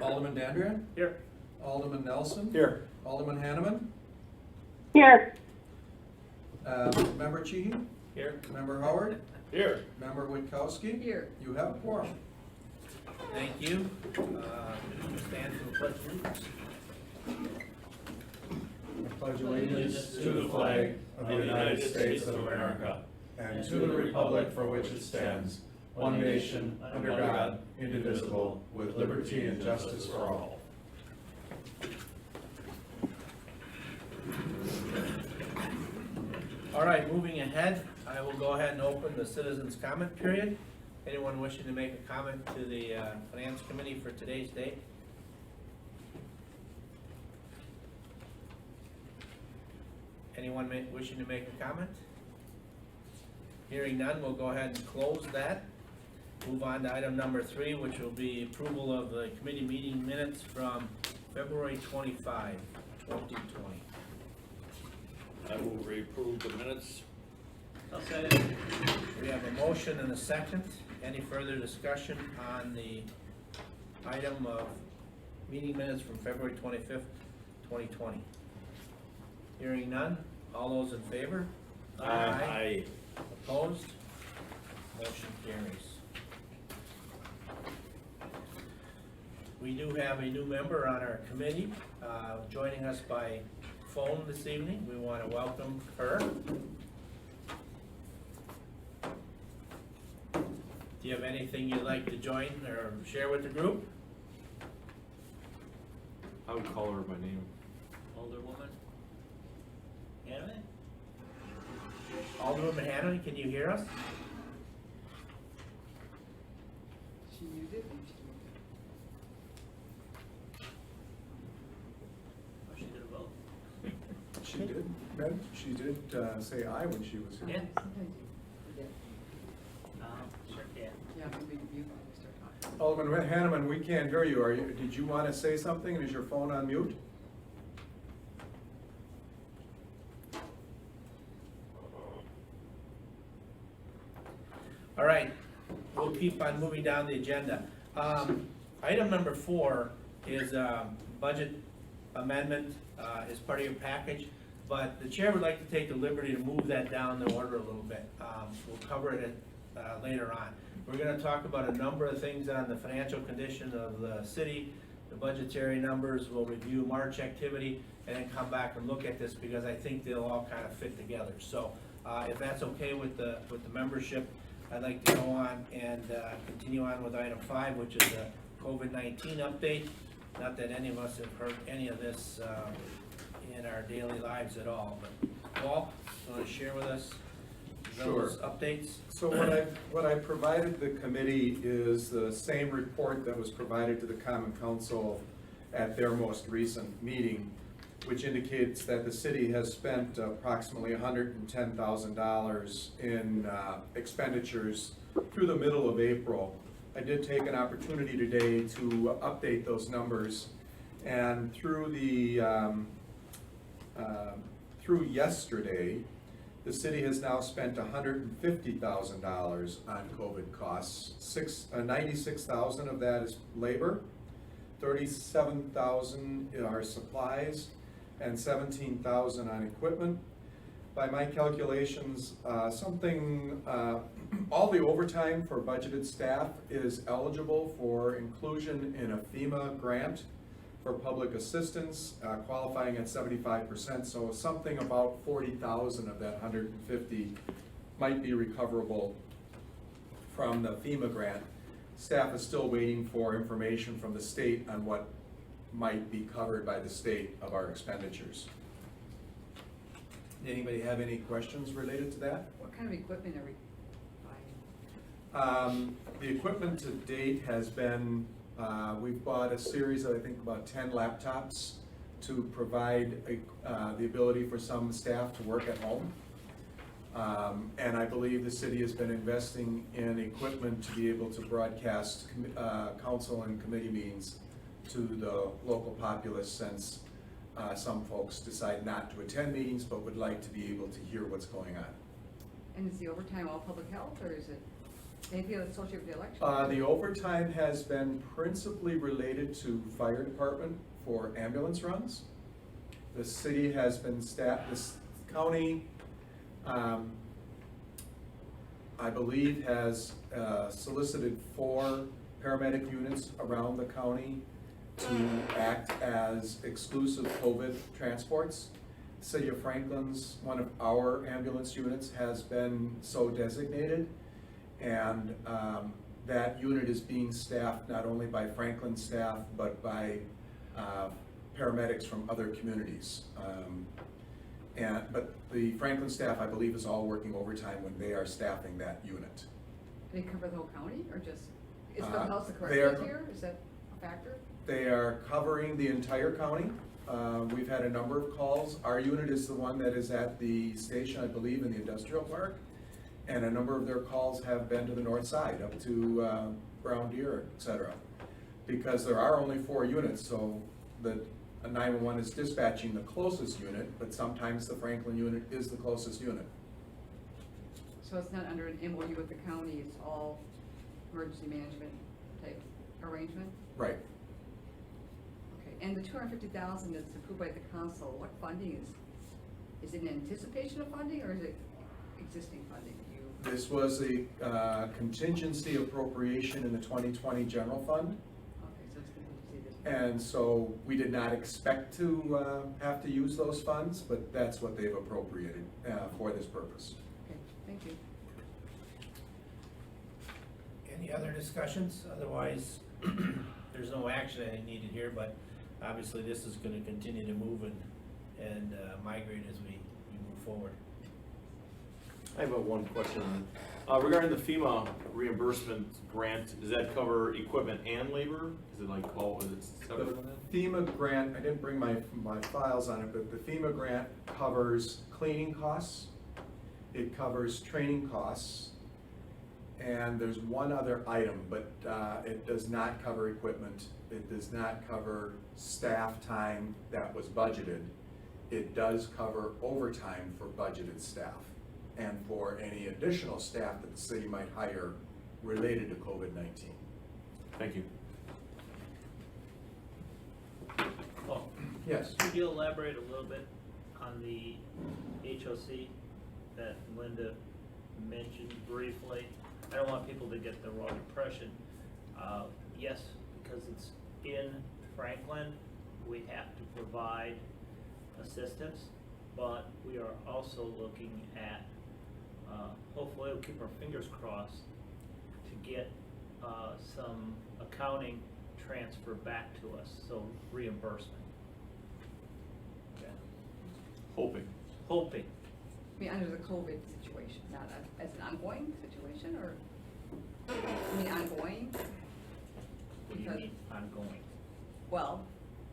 Alderman Dandrian? Here. Alderman Nelson? Here. Alderman Hanneman? Here. Member Cheehee? Here. Member Howard? Here. Member Witkowski? Here. You have a quorum. Thank you. Stand for the pledge of allegiance. I pledge allegiance to the flag of the United States of America and to the republic for which it stands, one nation, under God, indivisible, with liberty and justice for all. All right, moving ahead, I will go ahead and open the citizens' comment period. Anyone wishing to make a comment to the Finance Committee for today's date? Anyone wishing to make a comment? Hearing none, we'll go ahead and close that. Move on to item number 3, which will be approval of the committee meeting minutes from February 25, 2020. I will reapprove the minutes. I'll say it. We have a motion and a second. Any further discussion on the item of meeting minutes from February 25th, 2020? Hearing none. All those in favor? Aye. Opposed? Motion carries. We do have a new member on our committee, joining us by phone this evening. We want to welcome her. Do you have anything you'd like to join or share with the group? I would call her by name. Alderwoman Hanneman? Alderwoman Hanneman, can you hear us? She muted. Oh, she did a vote. She did, Ben, she did say aye when she was here. Sure can. Yeah, maybe mute when we start talking. Alderman Hanneman, we can't hear you. Did you want to say something? Is your phone on mute? All right, we'll keep on moving down the agenda. Item number 4 is budget amendment, is part of your package, but the chair would like to take the liberty to move that down the order a little bit. We'll cover it later on. We're gonna talk about a number of things on the financial condition of the city, the budgetary numbers, we'll review March activity, and then come back and look at this because I think they'll all kind of fit together. So if that's okay with the membership, I'd like to go on and continue on with item 5, which is a COVID-19 update. Not that any of us have heard any of this in our daily lives at all, but Paul, you want to share with us those updates? So what I provided the committee is the same report that was provided to the Common Council at their most recent meeting, which indicates that the city has spent approximately $110,000 in expenditures through the middle of April. I did take an opportunity today to update those numbers, and through yesterday, the city has now spent $150,000 on COVID costs. 96,000 of that is labor, 37,000 are supplies, and 17,000 on equipment. By my calculations, all the overtime for budgeted staff is eligible for inclusion in a FEMA grant for public assistance, qualifying at 75%. So something about 40,000 of that 150 might be recoverable from the FEMA grant. Staff is still waiting for information from the state on what might be covered by the state of our expenditures. Anybody have any questions related to that? What kind of equipment are we buying? The equipment to date has been, we've bought a series of, I think, about 10 laptops to provide the ability for some staff to work at home. And I believe the city has been investing in equipment to be able to broadcast council and committee meetings to the local populace, since some folks decide not to attend meetings but would like to be able to hear what's going on. And is the overtime all public health, or is it? Anything associated with the election? The overtime has been principally related to fire department for ambulance runs. The city has been this county, I believe, has solicited 4 paramedic units around the county to act as exclusive COVID transports. City of Franklin's, one of our ambulance units has been so designated, and that unit is being staffed not only by Franklin staff, but by paramedics from other communities. But the Franklin staff, I believe, is all working overtime when they are staffing that unit. They cover the whole county, or just, is the house of they are- corrections here, is that a factor? They are covering the entire county. We've had a number of calls. Our unit is the one that is at the station, I believe, in the industrial park. And a number of their calls have been to the north side, up to Brown Deer, et cetera. Because there are only 4 units, so the 911 is dispatching the closest unit, but sometimes the Franklin unit is the closest unit. So it's not under an MOU with the county, it's all emergency management type arrangement? Right. Okay, and the 250,000 that's approved by the council, what funding is it in anticipation of funding, or is it existing funding that you? This was a contingency appropriation in the 2020 general fund. Okay, so it's contingency this. And so we did not expect to have to use those funds, but that's what they've appropriated for this purpose. Okay, thank you. Any other discussions? Otherwise, there's no action I think needed here, but obviously this is gonna continue to move and migrate as we move forward. I have one question. Regarding the FEMA reimbursement grant, does that cover equipment and labor? Is it like all, is it separate on that? The FEMA grant, I didn't bring my files on it, but the FEMA grant covers cleaning costs, it covers training costs, and there's one other item, but it does not cover equipment, it does not cover staff time that was budgeted. It does cover overtime for budgeted staff and for any additional staff that the city might hire related to COVID-19. Thank you. Oh, Yes. could you elaborate a little bit on the HOC that Linda mentioned briefly? I don't want people to get the wrong impression. Yes, because it's in Franklin, we have to provide assistance, but we are also looking at, hopefully we'll keep our fingers crossed to get some accounting transfer back to us, so reimbursement. Okay. Hoping. Hoping. I mean, under the COVID situation, not as an ongoing situation, or, I mean, ongoing? What do you Because- mean ongoing? Well,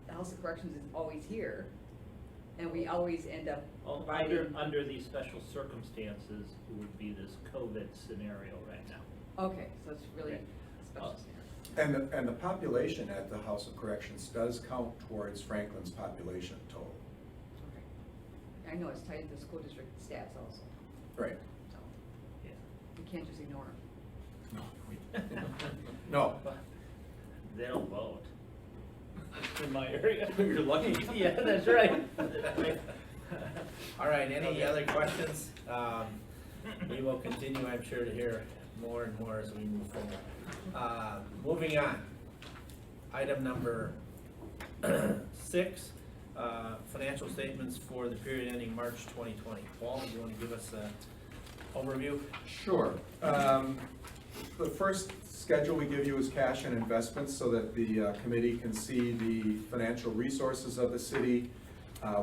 the House of Corrections is always here, and we always end up Oh, providing. under these special circumstances, it would be this COVID scenario right now. Okay, so it's really Okay. a special scenario. And the population at the House of Corrections does count towards Franklin's population total. Okay. I know it's tied to the school district stats also, Right. so Yeah. you can't just ignore them. No. They don't vote. In my area. You're lucky. Yeah, that's right. All right, any other questions? We will continue, I'm sure, to hear more and more as we move forward. Moving on, item number 6, financial statements for the period ending March 2020. Paul, do you want to give us an overview? Sure. The first schedule we give you is cash and investments so that the committee can see the financial resources of the city,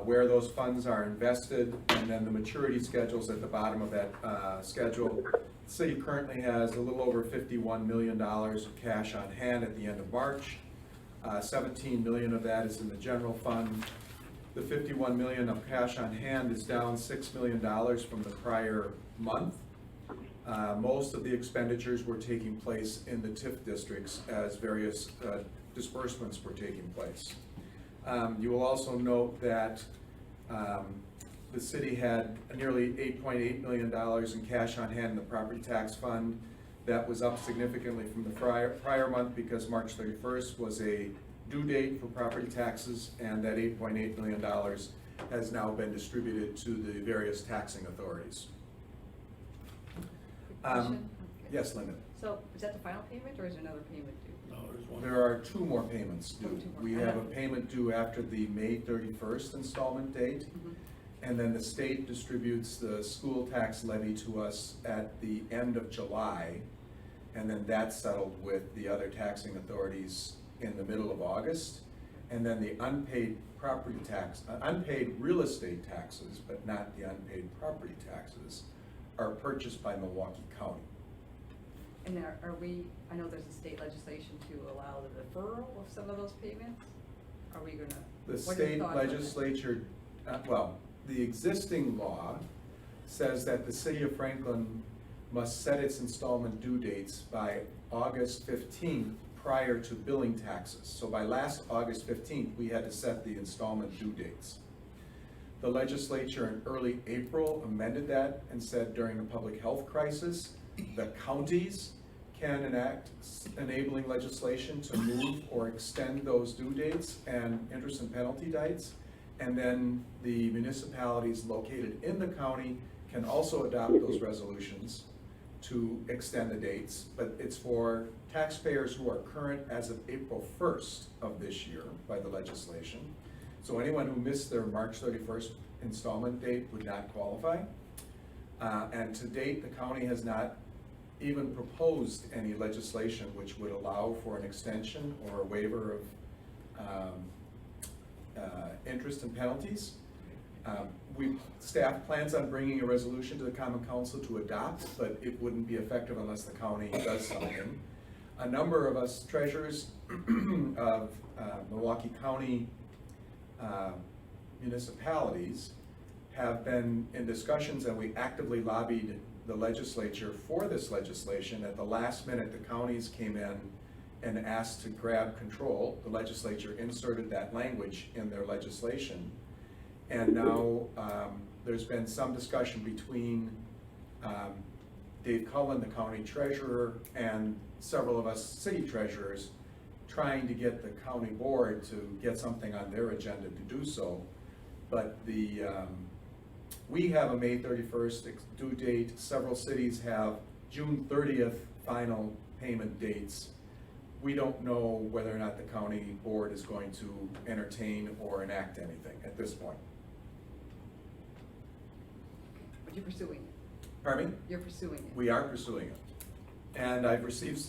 where those funds are invested, and then the maturity schedules at the bottom of that schedule. The city currently has a little over $51 million of cash on hand at the end of March. 17 million of that is in the general fund. The 51 million of cash on hand is down $6 million from the prior month. Most of the expenditures were taking place in the TIF districts as various disbursements were taking place. You will also note that the city had nearly $8.8 million in cash on hand in the property tax fund. That was up significantly from the prior month because March 31st was a due date for property taxes, and that $8.8 million has now been distributed to the various taxing authorities. Quick question. Okay. Yes, Linda? So is that the final payment or is there another payment due? No, there's one. There are 2 more payments due. Oh, 2 more. We have a payment due after the May 31st installment date, Mhm. and then the state distributes the school tax levy to us at the end of July, and then that's settled with the other taxing authorities in the middle of August. And then the unpaid property tax, unpaid real estate taxes, but not the unpaid property taxes, are purchased by Milwaukee County. And are we, I know there's a state legislation to allow the deferral of some of those payments? Are we gonna? The what are your state thoughts on that? legislature, the existing law says that the city of Franklin must set its installment due dates by August 15th prior to billing taxes. So by last August 15th, we had to set the installment due dates. The legislature in early April amended that and said during the public health crisis, the counties can enact enabling legislation to move or extend those due dates and interest and penalty dates. And then the municipalities located in the county can also adopt those resolutions to extend the dates, but it's for taxpayers who are current as of April 1st of this year by the legislation. So anyone who missed their March 31st installment date would not qualify. And to date, the county has not even proposed any legislation which would allow for an extension or a waiver of interest and penalties. Staff plans on bringing a resolution to the Common Council to adopt, but it wouldn't be effective unless the county does something. A number of us treasurers of Milwaukee County municipalities have been in discussions, and we actively lobbied the legislature for this legislation. At the last minute, the counties came in and asked to grab control. The legislature inserted that language in their legislation. And now there's been some discussion between Dave Cullen, the county treasurer, and several of us city treasurers trying to get the county board to get something on their agenda to do so. But we have a May 31st due date. Several cities have June 30th final payment dates. We don't know whether or not the county board is going to entertain or enact anything at this point. But you're pursuing it. Pardon me? You're pursuing it. We are pursuing it. And I've received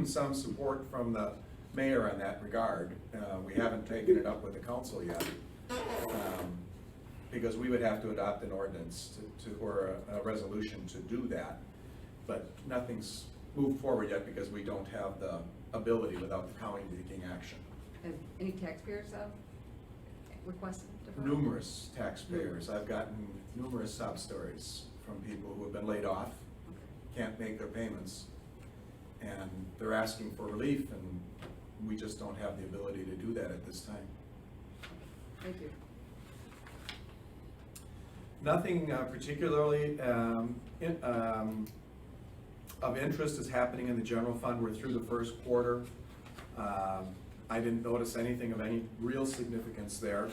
some support from the mayor in that regard. We haven't taken it up with the council yet, because we would have to adopt an ordinance or a resolution to do that. But nothing's moved forward yet because we don't have the ability without the county taking action. Have any taxpayers requested deferral? Numerous taxpayers. I've gotten numerous sob stories from people who have been laid off, can't make their payments, and they're asking for relief, and we just don't have the ability to do that at this time. Thank you. Nothing particularly of interest is happening in the general fund. We're through the first quarter. I didn't notice anything of any real significance there.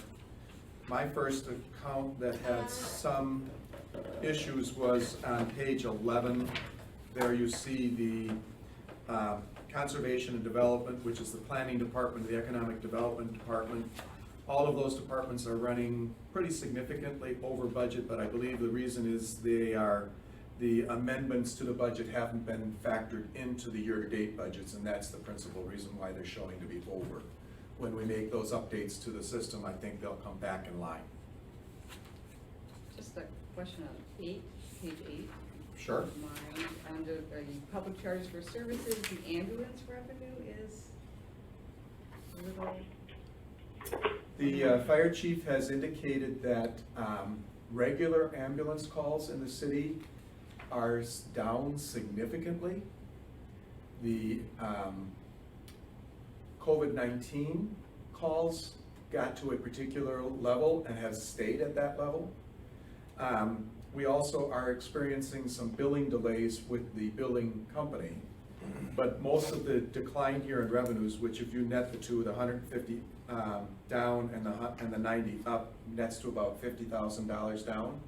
My first account that had some issues was on page 11. There you see the Conservation and Development, which is the Planning Department, the Economic Development Department. All of those departments are running pretty significantly over budget, but I believe the reason is the amendments to the budget haven't been factored into the year-to-date budgets, and that's the principal reason why they're showing to be over. When we make those updates to the system, I think they'll come back in line. Just a question on page 8. Sure. Mine, under the public charges for services, the ambulance revenue is a little. The fire chief has indicated that regular ambulance calls in the city are down significantly. The COVID-19 calls got to a particular level and have stayed at that level. We also are experiencing some billing delays with the billing company. But most of the decline here in revenues, which if you net the two, the 150 down and the 90 up, nets to about $50,000 down.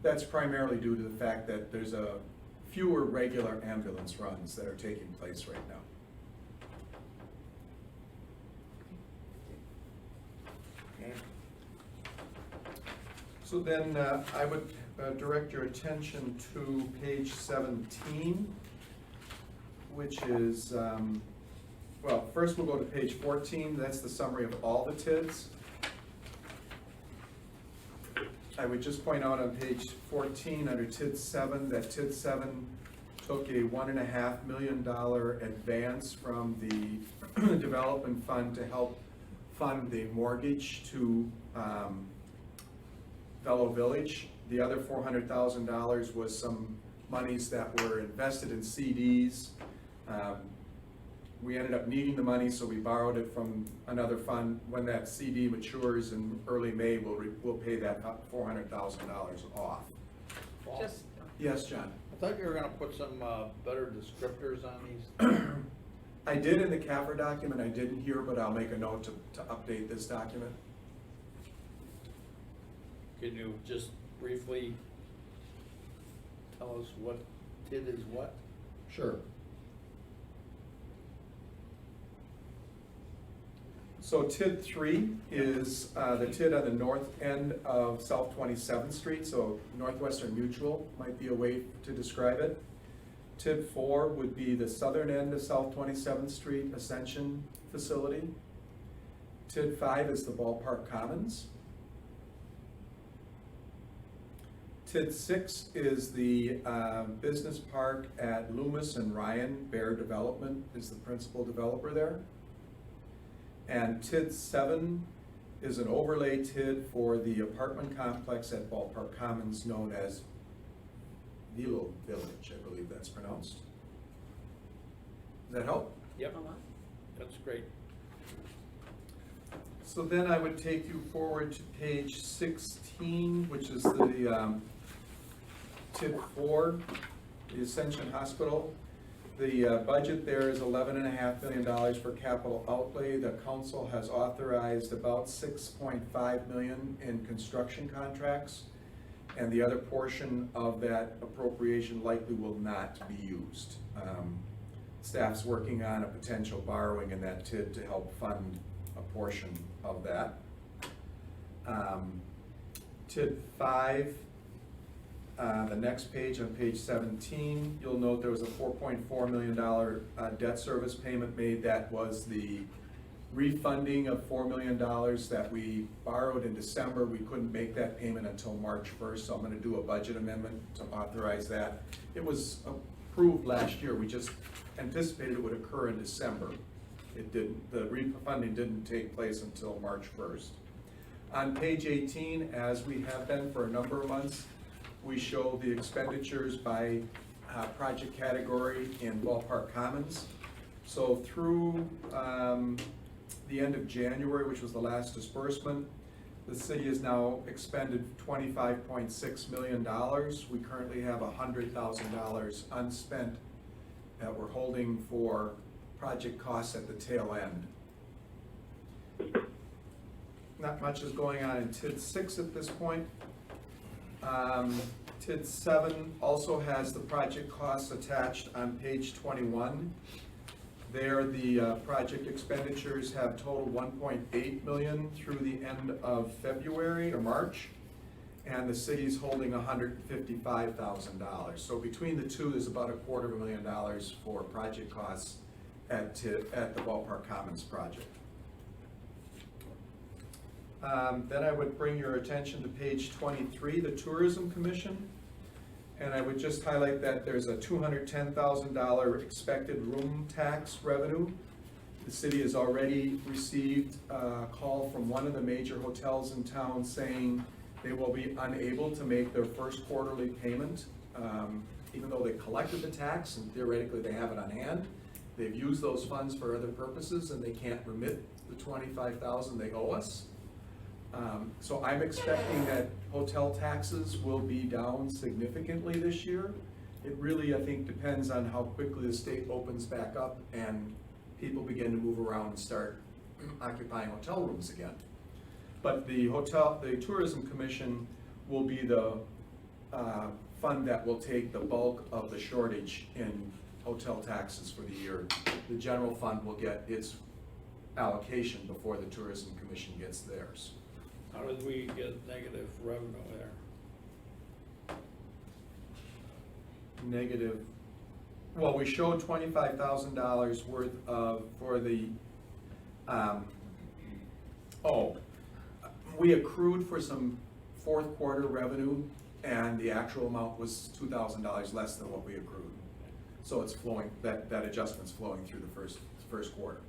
That's primarily due to the fact that there's fewer regular ambulance runs that are taking place right now. Okay. So then I would direct your attention to page 17, which is, well, first we'll go to page 14. That's the summary of all the TIDs. I would just point out on page 14 under TID 7 that TID 7 took a $1.5 million advance from the development fund to help fund the mortgage to Fellow Village. The other $400,000 was some monies that were invested in CDs. We ended up needing the money, so we borrowed it from another fund. When that CD matures in early May, we'll pay that $400,000 off. Paul, Just, Yes, John? I thought you were gonna put some better descriptors on these. I did in the CAFR document, I didn't here, but I'll make a note to update this document. Can you just briefly tell us what TID is what? Sure. So TID 3 is the TID on the north end of South 27th Street, so Northwestern Mutual might be a way to describe it. TID 4 would be the southern end of South 27th Street Ascension facility. TID 5 is the Ballpark Commons. TID 6 is the business park at Loomis and Ryan. Bear Development is the principal developer there. And TID 7 is an overlay TID for the apartment complex at Ballpark Commons known as Vilo Village, I believe that's pronounced. Does that help? Yep, that's great. So then I would take you forward to page 16, which is the TID 4, the Ascension Hospital. The budget there is $11.5 million for capital outlay. The council has authorized about $6.5 million in construction contracts, and the other portion of that appropriation likely will not be used. Staff's working on a potential borrowing in that TID to help fund a portion of that. TID 5, the next page, on page 17, you'll note there was a $4.4 million debt service payment made. That was the refunding of $4 million that we borrowed in December. We couldn't make that payment until March 1st, so I'm going to do a budget amendment to authorize that. It was approved last year. We just anticipated it would occur in December. It didn't. The refunding didn't take place until March 1st. On page 18, as we have been for a number of months, we show the expenditures by project category in Ballpark Commons. So through the end of January, which was the last disbursement, the city has now expended $25.6 million. We currently have $100,000 unspent that we're holding for project costs at the tail end. Not much is going on in TID 6 at this point. TID 7 also has the project costs attached on page 21. There, the project expenditures have totaled $1.8 million through the end of February or March, and the city's holding $155,000. So between the two, there's about $250,000 for project costs at the Ballpark Commons project. Then I would bring your attention to page 23, the Tourism Commission. And I would just highlight that there's a $210,000 expected room tax revenue. The city has already received a call from one of the major hotels in town saying they will be unable to make their first quarterly payment, even though they collected the tax and theoretically they have it on hand. They've used those funds for other purposes and they can't remit the $25,000 they owe us. So I'm expecting that hotel taxes will be down significantly this year. It really, I think, depends on how quickly the state opens back up and people begin to move around and start occupying hotel rooms again. But the Tourism Commission will be the fund that will take the bulk of the shortage in hotel taxes for the year. The general fund will get its allocation before the Tourism Commission gets theirs. How did we get negative revenue there? Negative, well, we showed $25,000 worth of, for the, we accrued for some fourth quarter revenue, and the actual amount was $2,000 less than what we accrued. So it's flowing, that adjustment's flowing through the first quarter.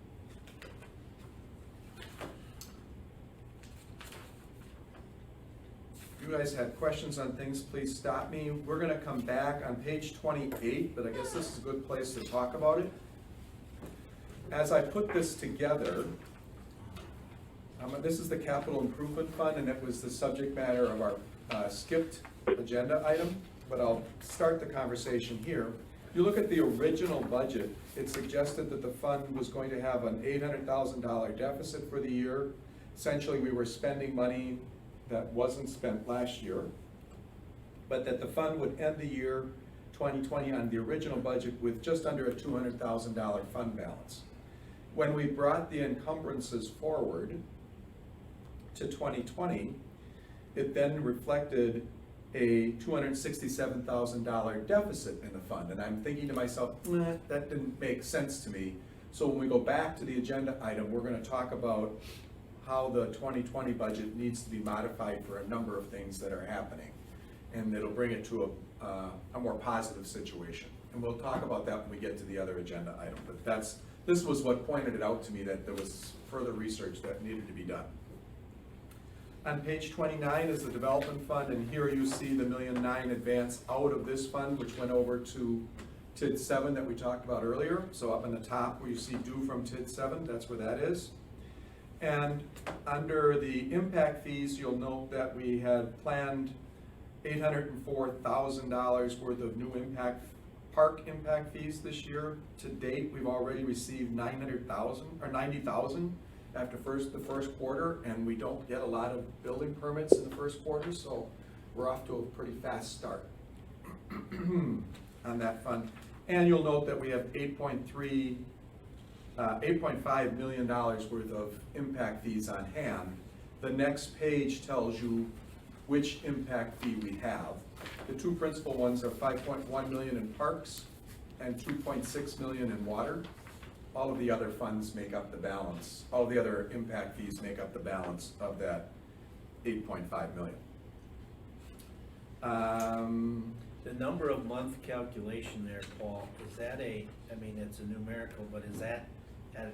If you guys have questions on things, please stop me. We're gonna come back on page 28, but I guess this is a good place to talk about it. As I put this together, this is the Capital Improvement Fund, and it was the subject matter of our skipped agenda item, but I'll start the conversation here. If you look at the original budget, it suggested that the fund was going to have an $800,000 deficit for the year. Essentially, we were spending money that wasn't spent last year, but that the fund would end the year 2020 on the original budget with just under a $200,000 fund balance. When we brought the encumbrances forward to 2020, it then reflected a $267,000 deficit in the fund. And I'm thinking to myself, that didn't make sense to me. So when we go back to the agenda item, we're gonna talk about how the 2020 budget needs to be modified for a number of things that are happening. And it'll bring it to a more positive situation. And we'll talk about that when we get to the other agenda item. But this was what pointed it out to me, that there was further research that needed to be done. On page 29 is the development fund, and here you see the $1.9 million advance out of this fund, which went over to TID 7 that we talked about earlier. So up in the top where you see due from TID 7, that's where that is. And under the impact fees, you'll note that we had planned $804,000 worth of new park impact fees this year. To date, we've already received $90,000 after the first quarter, and we don't get a lot of building permits in the first quarter, so we're off to a pretty fast start on that fund. And you'll note that we have $8.5 million worth of impact fees on hand. The next page tells you which impact fee we have. The two principal ones are $5.1 million in parks and $2.6 million in water. All of the other funds make up the balance. All of the other impact fees make up the balance of that $8.5 million. The number of month calculation there, Paul, is that it's a numerical, but is that at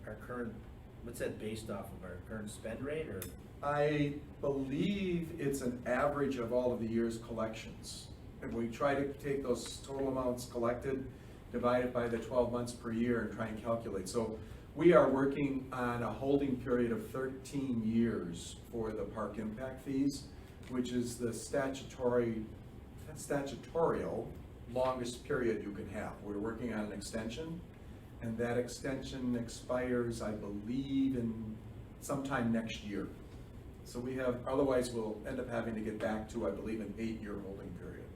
our current, what's that based off of, our current spend rate, or? I believe it's an average of all of the year's collections. And we try to take those total amounts collected, divide it by the 12 months per year, and try and calculate. So we are working on a holding period of 13 years for the park impact fees, which is the statutorial longest period you can have. We're working on an extension, and that extension expires, I believe, in sometime next year. So we have, otherwise we'll end up having to get back to, I believe, an 8-year holding period.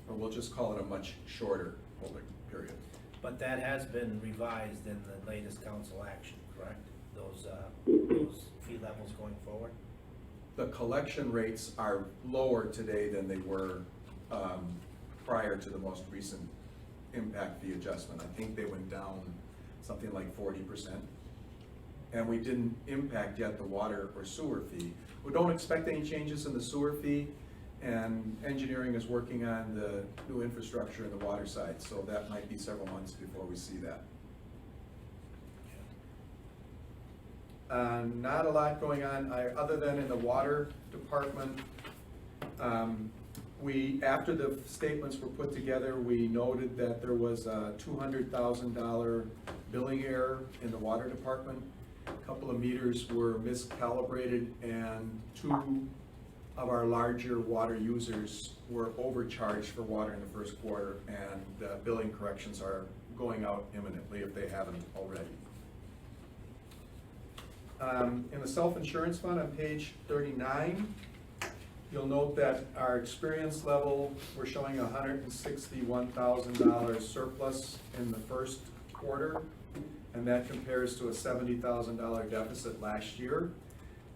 Or we'll just call it a much shorter holding period. But that has been revised in the latest council action, correct? Those fee levels going forward? The collection rates are lower today than they were prior to the most recent impact fee adjustment. I think they went down something like 40%. And we didn't impact yet the water or sewer fee. We don't expect any changes in the sewer fee, and engineering is working on the new infrastructure in the water side, so that might be several months before we see that. Not a lot going on, other than in the water department. After the statements were put together, we noted that there was a $200,000 billing error in the water department. A couple of meters were miscalibrated, and 2 of our larger water users were overcharged for water in the first quarter, and billing corrections are going out imminently if they haven't already. In the self-insurance fund on page 39, you'll note that our experience level, we're showing a $161,000 surplus in the first quarter, and that compares to a $70,000 deficit last year.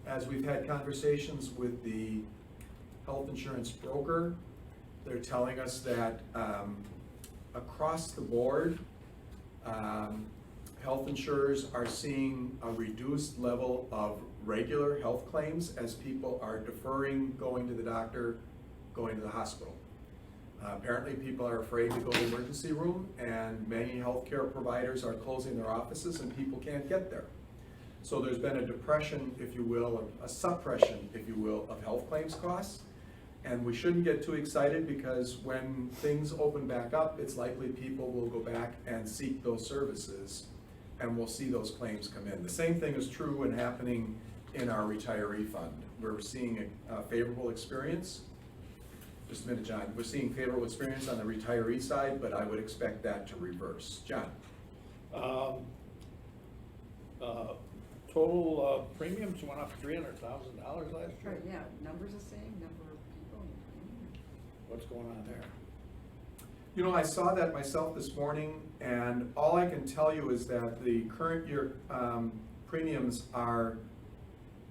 As we've had conversations with the health insurance broker, they're telling us that across the board, health insurers are seeing a reduced level of regular health claims as people are deferring going to the doctor, going to the hospital. Apparently people are afraid to go to the emergency room, and many healthcare providers are closing their offices and people can't get there. So there's been a depression, if you will, a suppression, if you will, of health claims costs. And we shouldn't get too excited, because when things open back up, it's likely people will go back and seek those services, and we'll see those claims come in. The same thing is true and happening in our retiree fund. We're seeing a favorable experience. Just a minute, John. We're seeing favorable experience on the retiree side, but I would expect that to reverse. John? Total premiums went up $300,000 last Right, year. yeah, numbers the same, number of people. What's going on there? You know, I saw that myself this morning, and all I can tell you is that the current year premiums are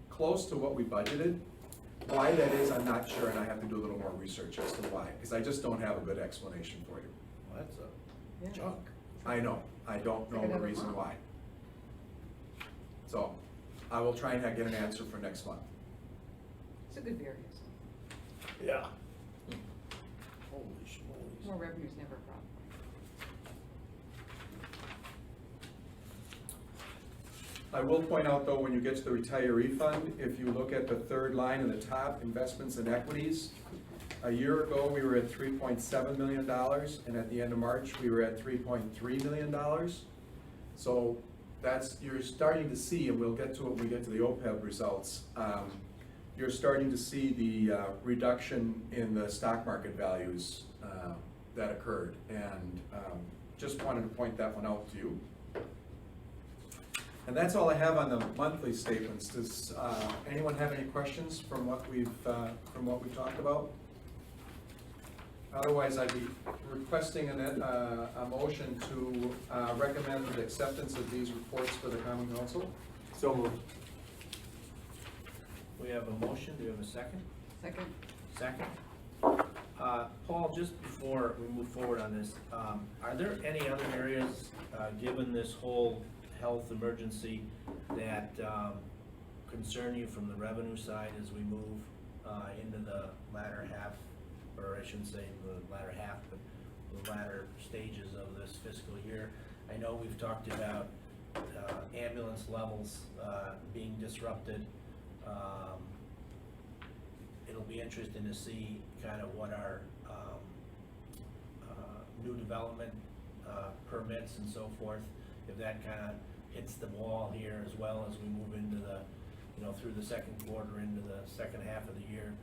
close to what we budgeted. Why that is, I'm not sure, and I have to do a little more research as to why, because I just don't have a good explanation for you. Well, that's Yeah. a chunk. I know, I don't know Like the another reason month. why. So, I will try and get an answer for next month. It's a good variance. Yeah. Holy schmoly. More revenue is never a problem. I will point out though, when you get to the retiree fund, if you look at the third line in the top, investments and equities, a year ago, we were at $3.7 million, and at the end of March, we were at $3.3 million. So that's, you're starting to see, and we'll get to it when we get to the OPEB results, you're starting to see the reduction in the stock market values that occurred, and just wanted to point that one out to you. And that's all I have on the monthly statements. Does anyone have any questions from what we've talked about? Otherwise, I'd be requesting a motion to recommend the acceptance of these reports for the Common Council. So moved. We have a motion, do we have a second? Second, Second. Paul, just before we move forward on this, are there any other areas, given this whole health emergency, that concern you from the revenue side as we move into the latter half, or I shouldn't say the latter half, but the latter stages of this fiscal year? I know we've talked about ambulance levels being disrupted. It'll be interesting to see kind of what our new development permits and so forth, if that kind of hits the wall here as well as we move into the, through the second quarter into the second half of the year.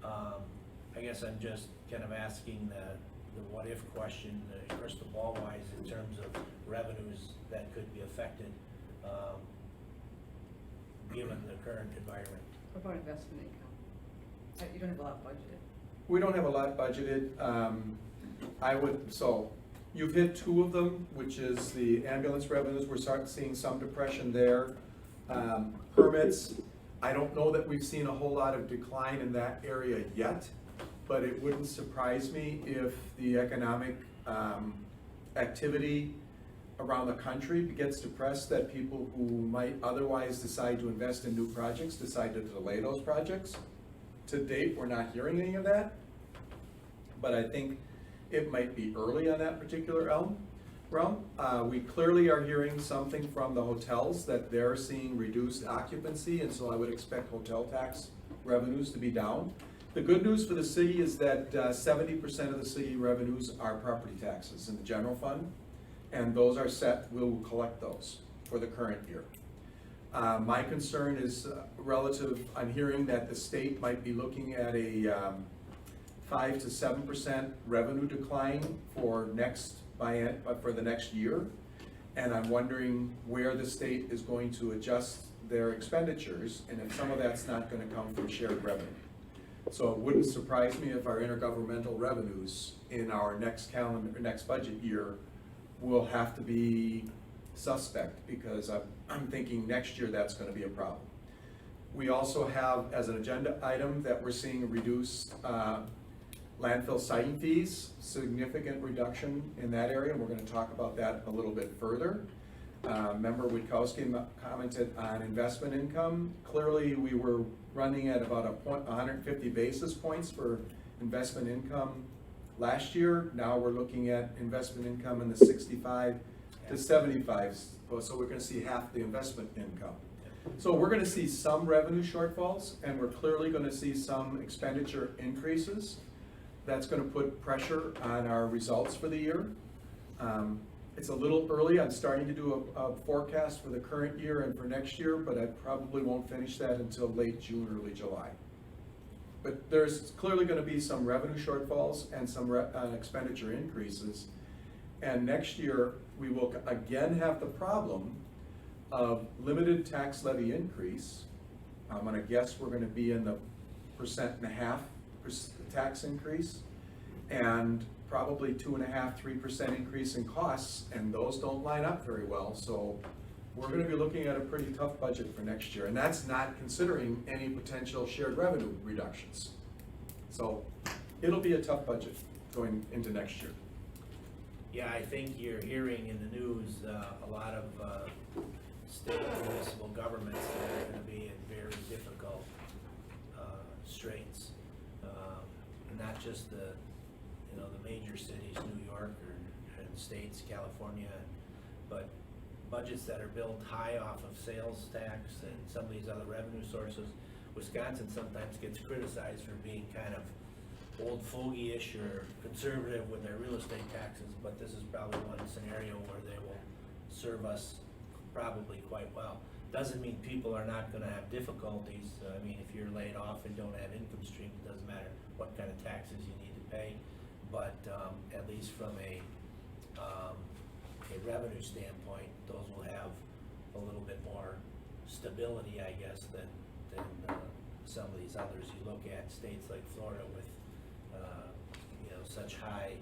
I guess I'm just kind of asking the what if question, the crystal ball wise, in terms of revenues that could be affected, given the current environment. what about investment income? You don't have a lot budgeted. We don't have a lot budgeted. So you've hit 2 of them, which is the ambulance revenues. We're starting seeing some depression there. Permits, I don't know that we've seen a whole lot of decline in that area yet, but it wouldn't surprise me if the economic activity around the country gets depressed, that people who might otherwise decide to invest in new projects decide to delay those projects. To date, we're not hearing any of that, but I think it might be early on that particular realm. We clearly are hearing something from the hotels that they're seeing reduced occupancy, and so I would expect hotel tax revenues to be down. The good news for the city is that 70% of the city revenues are property taxes in the general fund, and those are set, we'll collect those for the current year. My concern is relative, I'm hearing that the state might be looking at a 5 to 7% revenue decline for the next year. And I'm wondering where the state is going to adjust their expenditures, and if some of that's not gonna come from shared revenue. So it wouldn't surprise me if our intergovernmental revenues in our next budget year will have to be suspect, because I'm thinking next year that's gonna be a problem. We also have, as an agenda item, that we're seeing reduced landfill siting fees, significant reduction in that area, and we're gonna talk about that a little bit further. Member Witkowski commented on investment income. Clearly, we were running at about 150 basis points for investment income last year. Now we're looking at investment income in the 65 to 75, so we're gonna see half the investment income. So we're gonna see some revenue shortfalls, and we're clearly gonna see some expenditure increases. That's gonna put pressure on our results for the year. It's a little early, I'm starting to do a forecast for the current year and for next year, but I probably won't finish that until late June, early July. But there's clearly gonna be some revenue shortfalls and some expenditure increases. And next year, we will again have the problem of limited tax levy increase. I'm gonna guess we're gonna be in the 1.5% tax increase, and probably 2.5%, 3% increase in costs, and those don't line up very well. So we're gonna be looking at a pretty tough budget for next year, and that's not considering any potential shared revenue reductions. So it'll be a tough budget going into next year. Yeah, I think you're hearing in the news, a lot of, state and municipal governments that are gonna be in very difficult, straits. Not just the major cities, New York and states, California, but budgets that are built high off of sales tax and some of these other revenue sources. Wisconsin sometimes gets criticized for being kind of old fogey-ish or conservative with their real estate taxes, but this is probably one scenario where they will serve us probably quite well. Doesn't mean people are not gonna have difficulties. I mean, if you're laid off and don't have income stream, it doesn't matter what kind of taxes you need to pay. But at least from a revenue standpoint, those will have a little bit more stability, I guess, than some of these others. You look at states like Florida with such high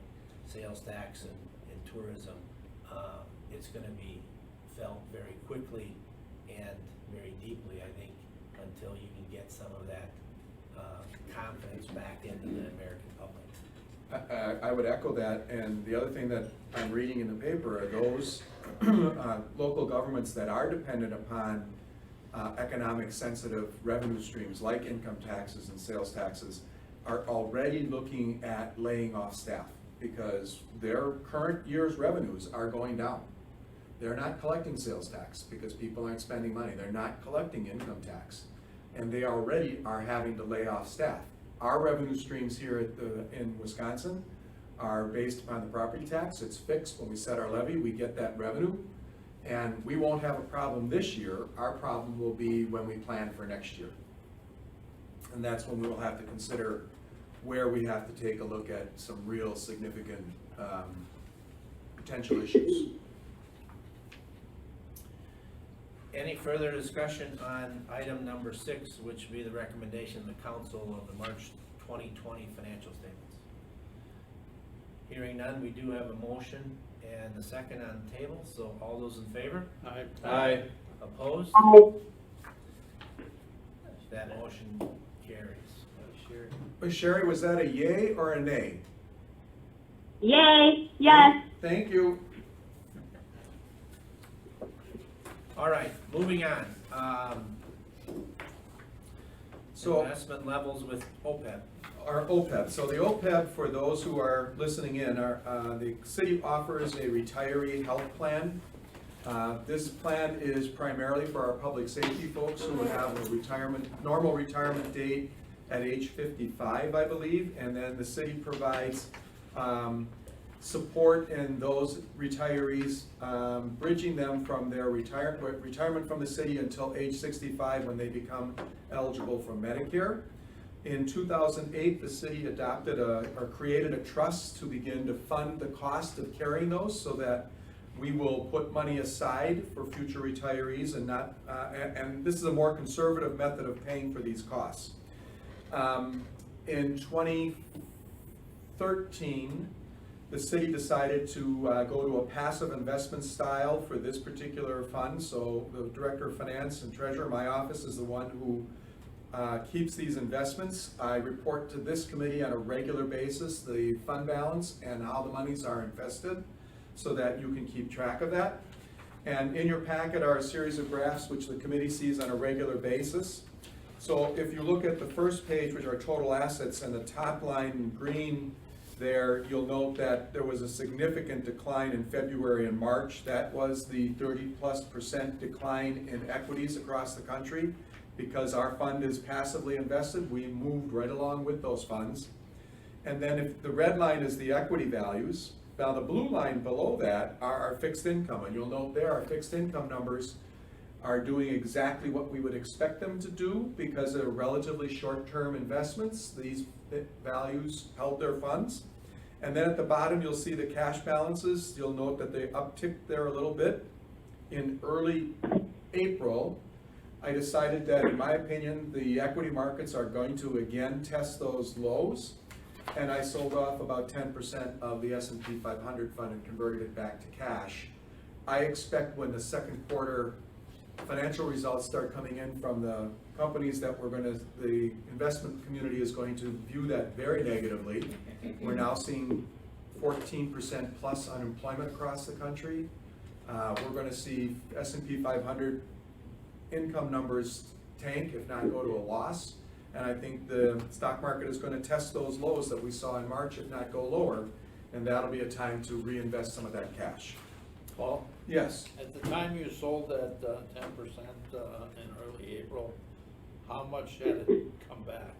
sales tax and tourism, it's going to be felt very quickly and very deeply, I think, until you can get some of that confidence back into the American public. I would echo that, and the other thing that I'm reading in the paper are those local governments that are dependent upon economic sensitive revenue streams like income taxes and sales taxes are already looking at laying off staff because their current year's revenues are going down. They're not collecting sales tax because people aren't spending money. They're not collecting income tax, and they already are having to lay off staff. Our revenue streams here in Wisconsin are based upon the property tax. It's fixed. When we set our levy, we get that revenue, and we won't have a problem this year. Our problem will be when we plan for next year. And that's when we will have to consider where we have to take a look at some real significant potential issues. Any further discussion on item number 6, which would be the recommendation of the council of the March 2020 financial statements? Hearing none, we do have a motion and a second on the table, so all those in favor? Aye. Aye. Opposed? Aye. That motion carries. Sherry, was that a yay or a nay? Yay, yes. Thank you. All right, moving on. So Investment levels with OPEB. our OPEB, so the OPEB, for those who are listening in, the city offers a retiree health plan. This plan is primarily for our public safety folks who would have a normal retirement date at age 55, I believe, and then the city provides support in those retirees, bridging them from their retirement from the city until age 65 when they become eligible for Medicare. In 2008, the city adopted or created a trust to begin to fund the cost of carrying those, so that we will put money aside for future retirees and not, and this is a more conservative method of paying for these costs. In 2013, the city decided to go to a passive investment style for this particular fund. So the Director of Finance and Treasurer, my office, is the one who keeps these investments. I report to this committee on a regular basis the fund balance and how the monies are invested, so that you can keep track of that. And in your packet are a series of graphs which the committee sees on a regular basis. So if you look at the first page, which are total assets, and the top line in green there, you'll note that there was a significant decline in February and March. That was the 30+% decline in equities across the country. Because our fund is passively invested, we moved right along with those funds. And then if the red line is the equity values, now the blue line below that are our fixed income, and you'll note there our fixed income numbers are doing exactly what we would expect them to do because they're relatively short-term investments. These values held their funds. And then at the bottom you'll see the cash balances. You'll note that they upticked there a little bit. In early April, I decided that, in my opinion, the equity markets are going to again test those lows, and I sold off about 10% of the S&P 500 fund and converted it back to cash. I expect when the second quarter financial results start coming in from the companies that the investment community is going to view that very negatively. We're now seeing 14% plus unemployment across the country. We're going to see S&P 500 income numbers tank, if not go to a loss. And I think the stock market is going to test those lows that we saw in March, if not go lower, and that'll be a time to reinvest some of that cash. Paul, Yes. at the time you sold that 10% in early April, how much had it come back?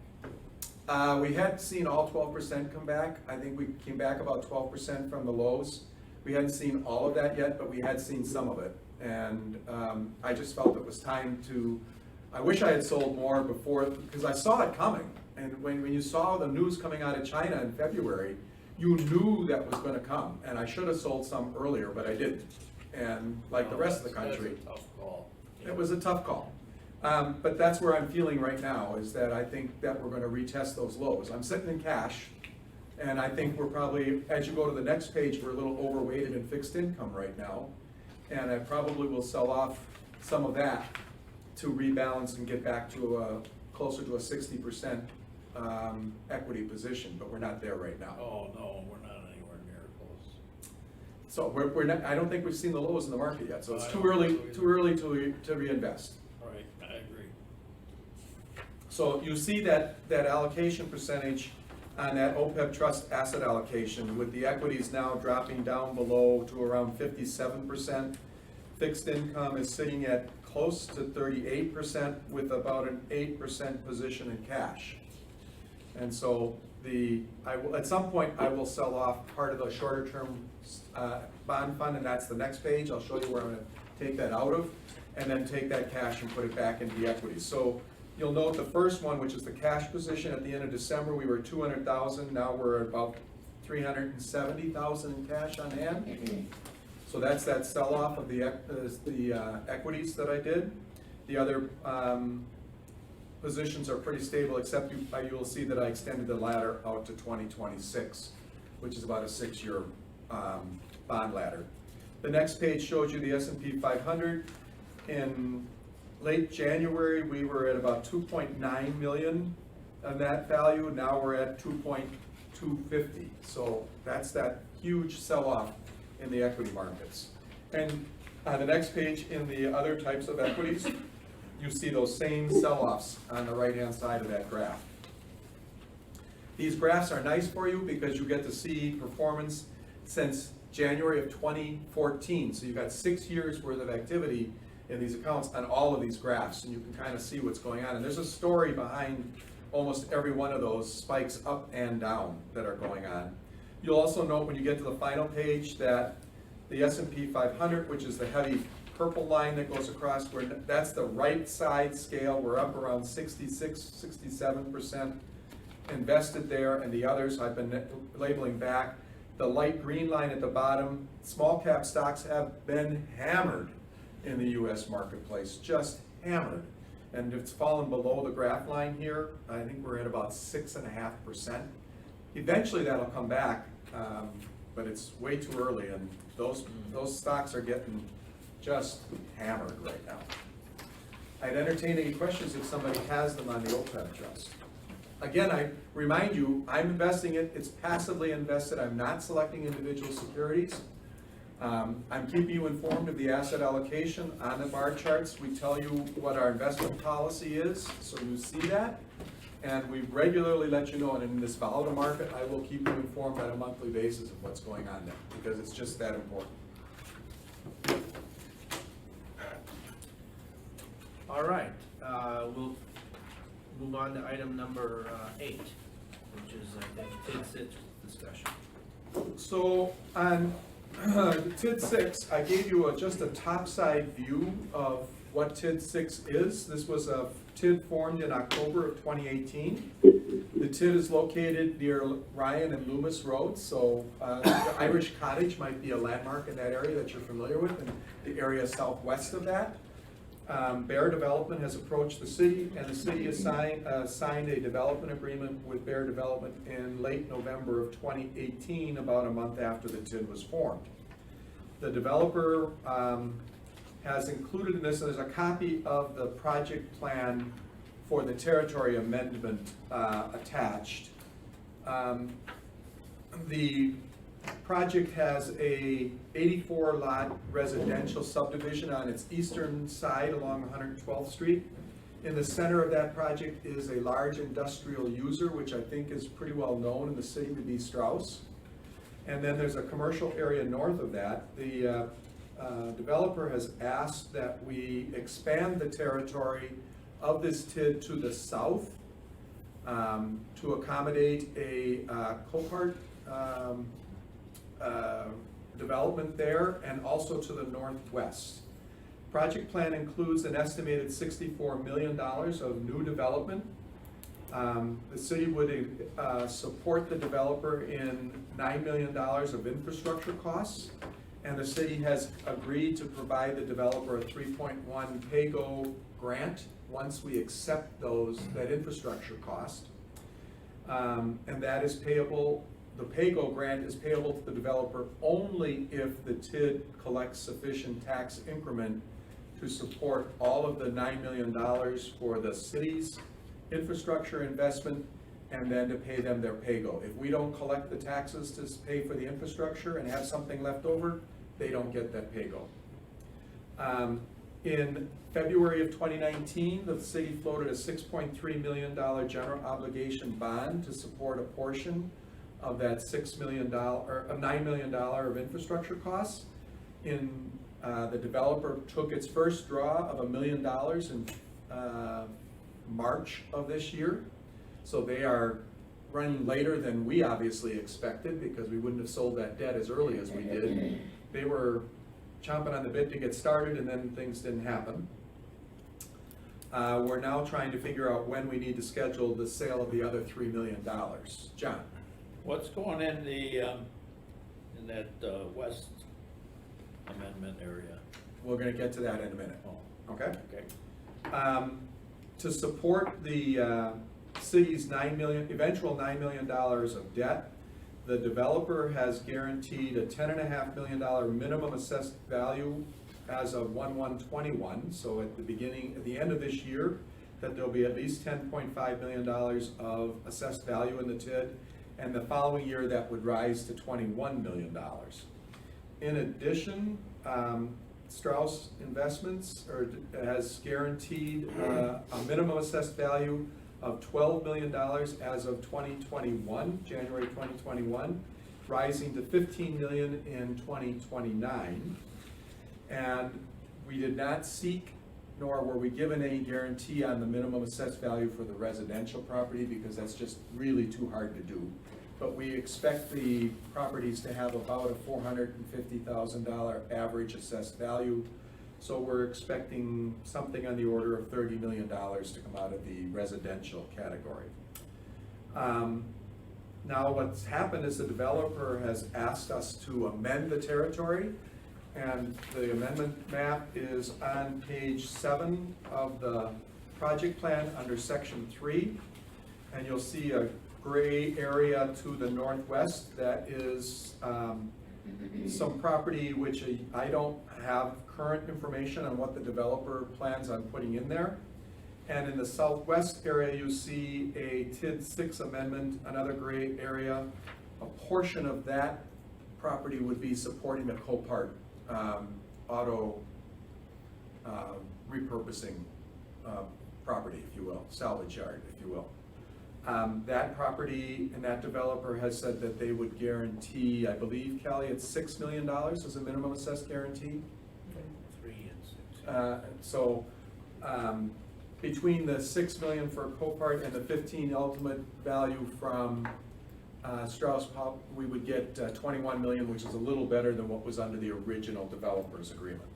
We hadn't seen all 12% come back. I think we came back about 12% from the lows. We hadn't seen all of that yet, but we had seen some of it. And I just felt it was time to, I wish I had sold more before, because I saw it coming. And when you saw the news coming out of China in February, you knew that was going to come. And I should have sold some earlier, but I didn't. And like the rest of the country, That's a tough call. it was a tough call. But that's where I'm feeling right now, is that I think that we're going to retest those lows. I'm sitting in cash, and I think we're probably, as you go to the next page, we're a little overweighted in fixed income right now. And I probably will sell off some of that to rebalance and get back to closer to a 60% equity position, but we're not there right now. Oh, no, we're not anywhere near close. So we're not, I don't think we've seen the lows in the market yet, so it's I too don't early think so either. to reinvest. Right, I agree. So you see that allocation percentage on that OPEB trust asset allocation, with the equities now dropping down below to around 57%. Fixed income is sitting at close to 38% with about an 8% position in cash. And so at some point I will sell off part of the shorter term bond fund, and that's the next page. I'll show you where I'm going to take that out of, and then take that cash and put it back into the equities. So you'll note the first one, which is the cash position. At the end of December, we were 200,000. Now we're at about 370,000 in cash on hand. So that's that sell-off of the equities that I did. The other positions are pretty stable, except you'll see that I extended the ladder out to 2026, which is about a 6-year bond ladder. The next page shows you the S&P 500. In late January, we were at about 2.9 million on that value. Now we're at 2.250. So that's that huge sell-off in the equity markets. And on the next page, in the other types of equities, you see those same sell-offs on the right-hand side of that graph. These graphs are nice for you because you get to see performance since January of 2014. So you've got 6 years worth of activity in these accounts on all of these graphs, and you can kind of see what's going on. And there's a story behind almost every one of those spikes up and down that are going on. You'll also note when you get to the final page that the S&P 500, which is the heavy purple line that goes across, that's the right side scale. We're up around 66, 67% invested there, and the others I've been labeling back. The light green line at the bottom, small cap stocks have been hammered in the US marketplace, just hammered. And it's fallen below the graph line here. I think we're at about 6.5%. Eventually that'll come back, but it's way too early, and those stocks are getting just hammered right now. I'd entertain any questions if somebody has them on the OPEB trust. Again, I remind you, I'm investing it, it's passively invested, I'm not selecting individual securities. I'm keeping you informed of the asset allocation. On the bar charts, we tell you what our investment policy is, so you see that. And we regularly let you know, and in this volatile market, I will keep you informed on a monthly basis of what's going on there, because it's just that important. All right, we'll move on to item number 8, which is, I think, TID 6 discussion. So on TID 6, I gave you just a topside view of what TID 6 is. This was a TID formed in October of 2018. The TID is located near Ryan and Loomis Roads, so the Irish Cottage might be a landmark in that area that you're familiar with, and the area southwest of that. Bear Development has approached the city, and the city has signed a development agreement with Bear Development in late November of 2018, about a month after the TID was formed. The developer has included in this, and there's a copy of the project plan for the territory amendment attached. The project has a 84 lot residential subdivision on its eastern side along 112th Street. In the center of that project is a large industrial user, which I think is pretty well known in the city to be Strauss. And then there's a commercial area north of that. The developer has asked that we expand the territory of this TID to the south to accommodate a Copart development there, and also to the northwest. Project plan includes an estimated $64 million of new development. The city would support the developer in $9 million of infrastructure costs, and the city has agreed to provide the developer a 3.1 PAYGO grant once we accept that infrastructure cost. And that is payable. The PAYGO grant is payable to the developer only if the TID collects sufficient tax increment to support all of the $9 million for the city's infrastructure investment, and then to pay them their PAYGO. If we don't collect the taxes to pay for the infrastructure and have something left over, they don't get that PAYGO. In February of 2019, the city floated a $6.3 million general obligation bond to support a portion of that $9 million of infrastructure costs. The developer took its first draw of $1 million in March of this year. So they are running later than we obviously expected, because we wouldn't have sold that debt as early as we did. They were chomping on the bit to get started, and then things didn't happen. We're now trying to figure out when we need to schedule the sale of the other $3 million. John? What's going in that west amendment area? We're gonna get to that in a minute. Oh, Okay? okay. To support the city's eventual $9 million of debt, the developer has guaranteed a $10.5 million minimum assessed value as of 1/1/21. So at the end of this year, that there'll be at least $10.5 million of assessed value in the TID, and the following year that would rise to $21 million. In addition, Strauss Investments has guaranteed a minimum assessed value of $12 million as of 2021, January 2021, rising to $15 million in 2029. And we did not seek, nor were we given any guarantee on the minimum assessed value for the residential property, because that's just really too hard to do. but we expect the properties to have about a $450,000 average assessed value. So we're expecting something on the order of $30 million to come out of the residential category. Now what's happened is the developer has asked us to amend the territory, and the amendment map is on page 7 of the project plan under section 3. And you'll see a gray area to the northwest that is some property which I don't have current information on what the developer plans on putting in there. And in the southwest area, you see a TID 6 amendment, another gray area. A portion of that property would be supporting the Copart auto repurposing property, if you will, salvage yard, if you will. That property and that developer has said that they would guarantee, I believe, Callie, it's $6 million as a minimum assessed guarantee. 3 and 6. Between the $6 million for Copart and the 15 ultimate value from Strauss Pop, we would get 21 million, which is a little better than what was under the original developer's agreement.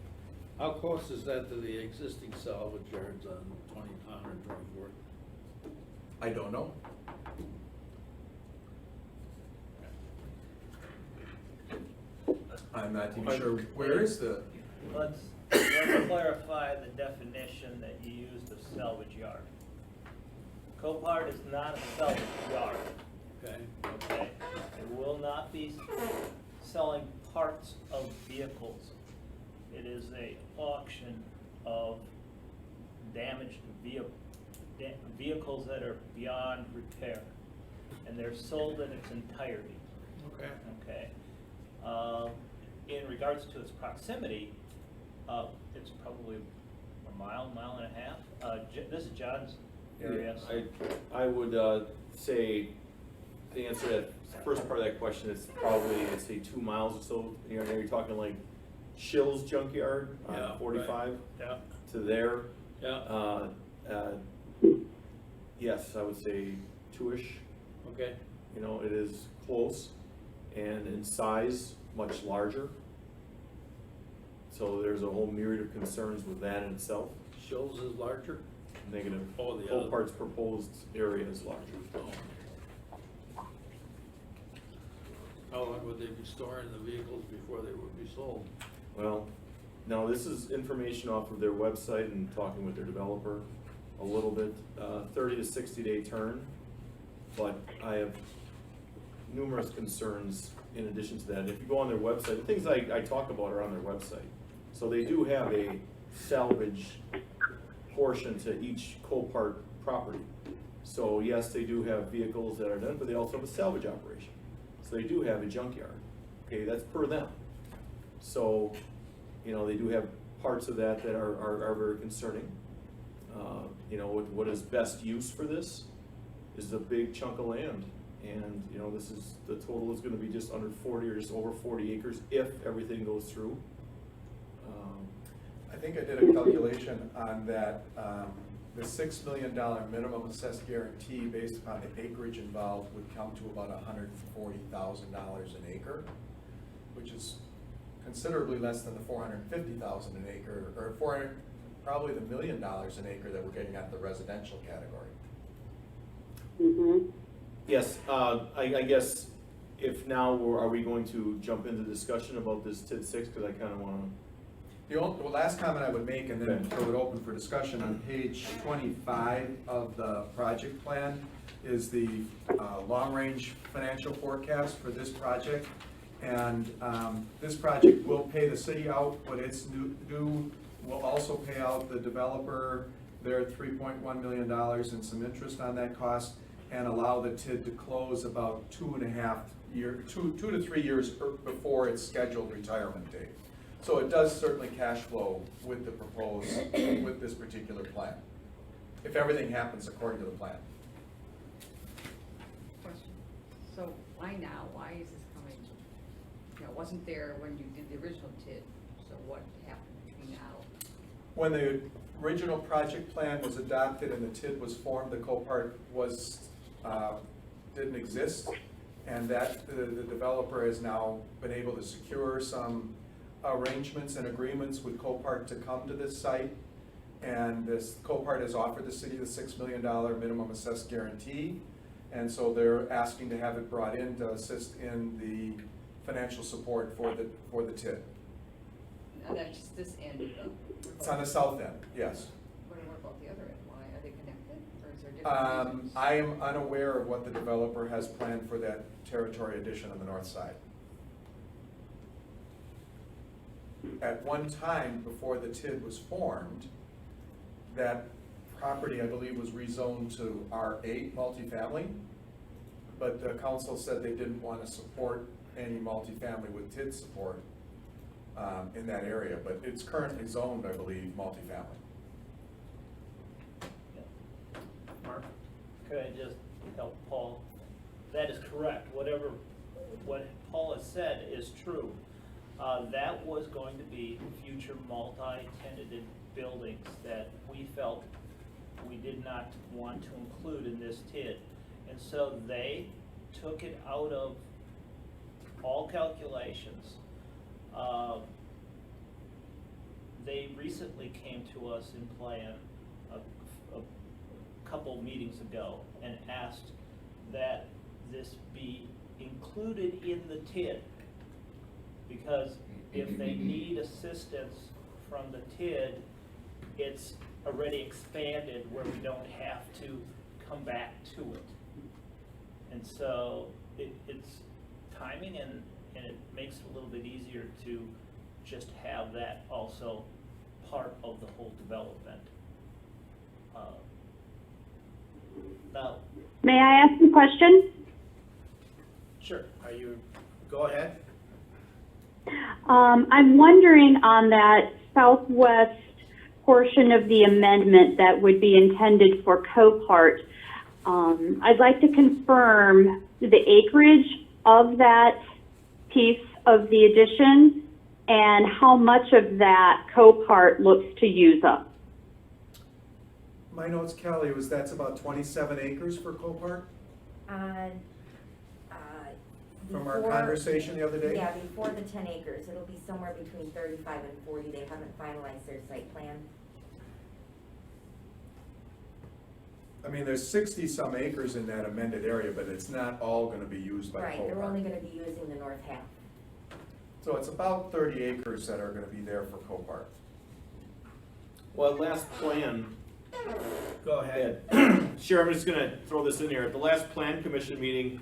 How close is that to the existing salvage yards on 124th? I don't know. I'm not even sure, where is the, Let's clarify the definition that you used of salvage yard. Copart is not a salvage yard, Okay, okay? It will not be selling parts of vehicles. It is a auction of damaged vehicles that are beyond repair, and they're sold in its entirety. okay. Okay. In regards to its proximity, it's probably a mile and a half. This is John's area. so- I would say, to answer that first part of that question, it's probably, I'd say 2 miles or so. You're talking like Shill's Junkyard Yeah, on 45 Yeah. to there. Yeah, Yes, I would say 2-ish. okay. You know, it is close, and in size, much larger. So there's a whole myriad of concerns with that in itself. Shills is larger? Negative. Oh, the other. Copart's proposed area is larger. How long would they be storing the vehicles before they would be sold? Well, now this is information off of their website and talking with their developer a little bit. 30 to 60 day turn, but I have numerous concerns in addition to that. If you go on their website, the things I talk about are on their website. So they do have a salvage portion to each Copart property. So yes, they do have vehicles that are done, but they also have a salvage operation. So they do have a junkyard. Okay, that's per them. So, you know, they do have parts of that that are very concerning. You know, what is best use for this is a big chunk of land. And, you know, the total is gonna be just under 40 or just over 40 acres if everything goes through. I think I did a calculation on that, the $6 million minimum assessed guarantee based upon the acreage involved would come to about $140,000 an acre, which is considerably less than the $450,000 an acre, or probably the $1 million an acre that we're getting at the residential category. Yes, I guess if now, are we going to jump into discussion about this TID 6, because I kind of want to. The last comment I would make, and then throw it open for discussion, on page 25 of the project plan is the long-range financial forecast for this project. And this project will pay the city out, but it's due will also pay out the developer their $3.1 million and some interest on that cost, and allow the TID to close about 2 to 3 years before its scheduled retirement date. So it does certainly cash flow with the proposed, with this particular plan, if everything happens according to the plan. Question. So why now? Why is this coming? You know, it wasn't there when you did the original TID, so what happened between now? When the original project plan was adopted and the TID was formed, the Copart didn't exist. And that, the developer has now been able to secure some arrangements and agreements with Copart to come to this site. And this, Copart has offered the city the $6 million minimum assessed guarantee. And so they're asking to have it brought in to assist in the financial support for the TID. Now that's just this end of the. It's on the south end, yes. What about the other end? Why, are they connected, or is there different reasons? I am unaware of what the developer has planned for that territory addition on the north side. At one time, before the TID was formed, that property, I believe, was rezoned to R8 multifamily, but the council said they didn't want to support any multifamily with TID support in that area, but it's currently zoned, I believe, multifamily. Mark, could I just help Paul? That is correct. What Paul has said is true. That was going to be future multi-tenanted buildings that we felt we did not want to include in this TID. And so they took it out of all calculations. They recently came to us in plan a couple meetings ago and asked that this be included in the TID. Because if they need assistance from the TID, it's already expanded where we don't have to come back to it. And so it's timing, and it makes it a little bit easier to just have that also part of the whole development. Now, May I ask a question? Sure, go ahead. I'm wondering on that southwest portion of the amendment that would be intended for Copart, I'd like to confirm the acreage of that piece of the addition and how much of that Copart looks to use up. My notes, Kelly, was that's about 27 acres for Copart? From our Before- conversation the other day? Yeah, before the 10 acres, it'll be somewhere between 35 and 40. They haven't finalized their site plan. I mean, there's 60-some acres in that amended area, but it's not all gonna be used by Right, they're only Copart. gonna be using the north half. So it's about 30 acres that are gonna be there for Copart. Well, last plan, Go ahead. Sure, I'm just gonna throw this in here. At the last plan commission meeting,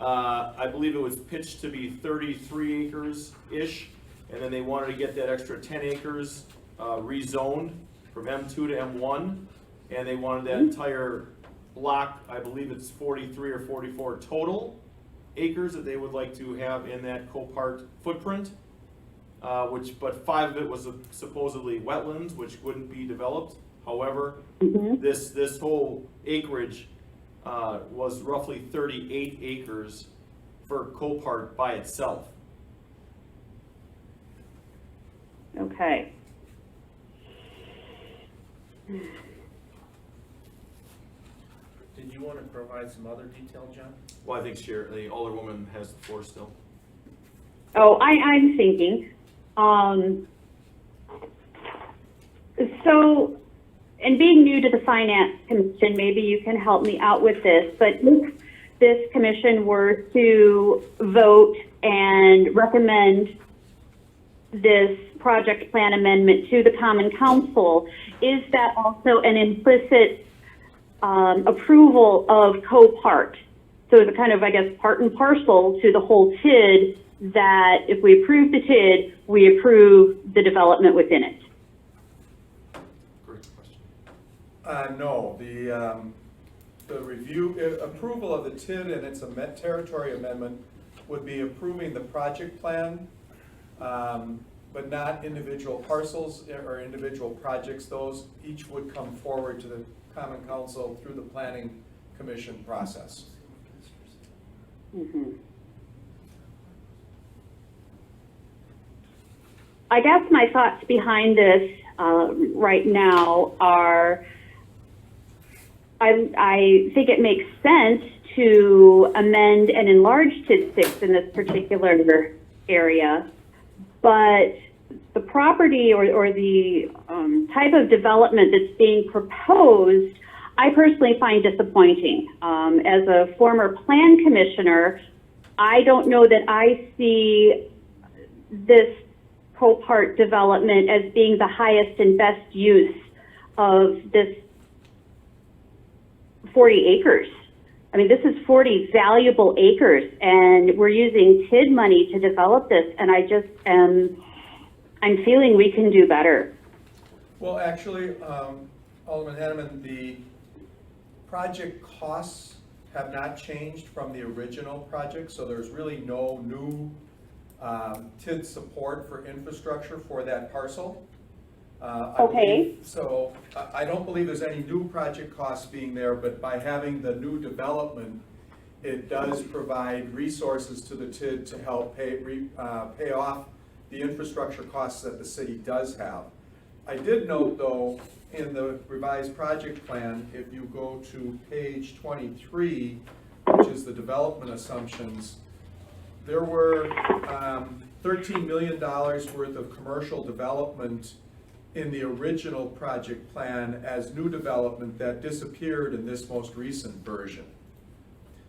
I believe it was pitched to be 33 acres-ish, and then they wanted to get that extra 10 acres rezoned from M2 to M1, and they wanted that entire block, I believe it's 43 or 44 total acres that they would like to have in that Copart footprint, but 5 of it was supposedly wetlands, which wouldn't be developed. However, this whole acreage was roughly 38 acres for Copart by itself. Okay. Did you want to provide some other detail, John? Well, I think the Alderwoman has the floor still. Oh, I'm thinking. So, and being new to the Finance Commission, maybe you can help me out with this, but if this commission were to vote and recommend this project plan amendment to the Common Council, is that also an implicit approval of Copart? So it's a kind of, I guess, part and parcel to the whole TID, that if we approve the TID, we approve the development within it. Great question. No, the review, approval of the TID and its territory amendment would be approving the project plan, but not individual parcels or individual projects. Those each would come forward to the Common Council through the Planning Commission process. Mm-hmm. I guess my thoughts behind this right now are, I think it makes sense to amend and enlarge TID 6 in this particular area, but the property or the type of development that's being proposed, I personally find disappointing. As a former plan commissioner, I don't know that I see this Copart development as being the highest and best use of this 40 acres. I mean, this is 40 valuable acres, and we're using TID money to develop this, and I just I'm feeling we can do better. Well, actually, Alderman Hanneman, the project costs have not changed from the original project, so there's really no new TID support for infrastructure for that parcel. Okay. So I don't believe there's any new project costs being there, but by having the new development, it does provide resources to the TID to help pay off the infrastructure costs that the city does have. I did note, though, in the revised project plan, if you go to page 23, which is the development assumptions, there were $13 million worth of commercial development in the original project plan as new development that disappeared in this most recent version.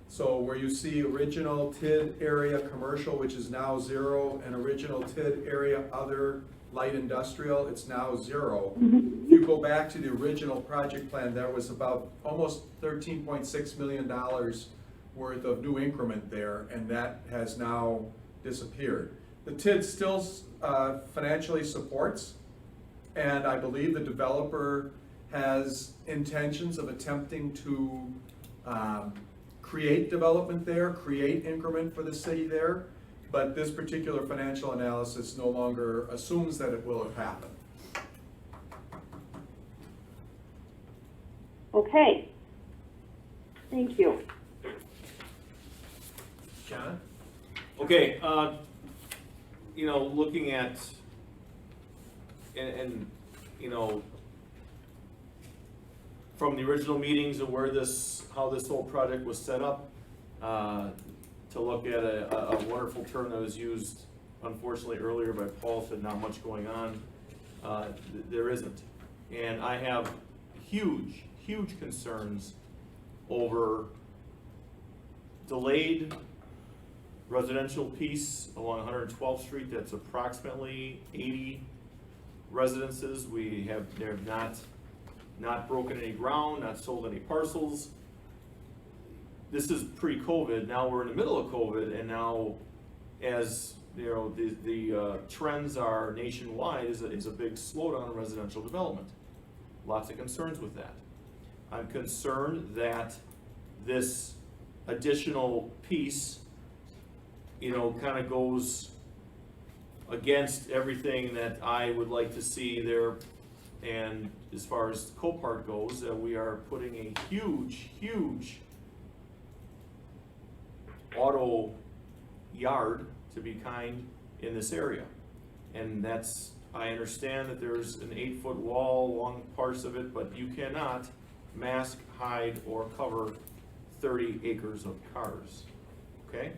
So where you see original TID area commercial, which is now 0, and original TID area other light industrial, it's now 0. If you go back to the original project plan, there was about almost $13.6 million worth of new increment there, and that has now disappeared. The TID still financially supports, and I believe the developer has intentions of attempting to create development there, create increment for the city there, but this particular financial analysis no longer assumes that it will have happened. Okay. Thank you. John? Okay, you know, looking at, and, you know, from the original meetings of where this, how this whole project was set up, to look at a wonderful term that was used unfortunately earlier by Paul, said not much going on. There isn't. And I have huge, huge concerns over delayed residential piece along 112th Street. That's approximately 80 residences. They're not broken any ground, not sold any parcels. This is pre-COVID. Now we're in the middle of COVID, and now, as you know, the trends are nationwide is a big slowdown in residential development. Lots of concerns with that. I'm concerned that this additional piece, you know, kind of goes against everything that I would like to see there. And as far as Copart goes, we are putting a huge, huge auto yard, to be kind, in this area. And that's, I understand that there's an 8-foot wall along parts of it, but you cannot mask, hide, or cover 30 acres of cars, okay?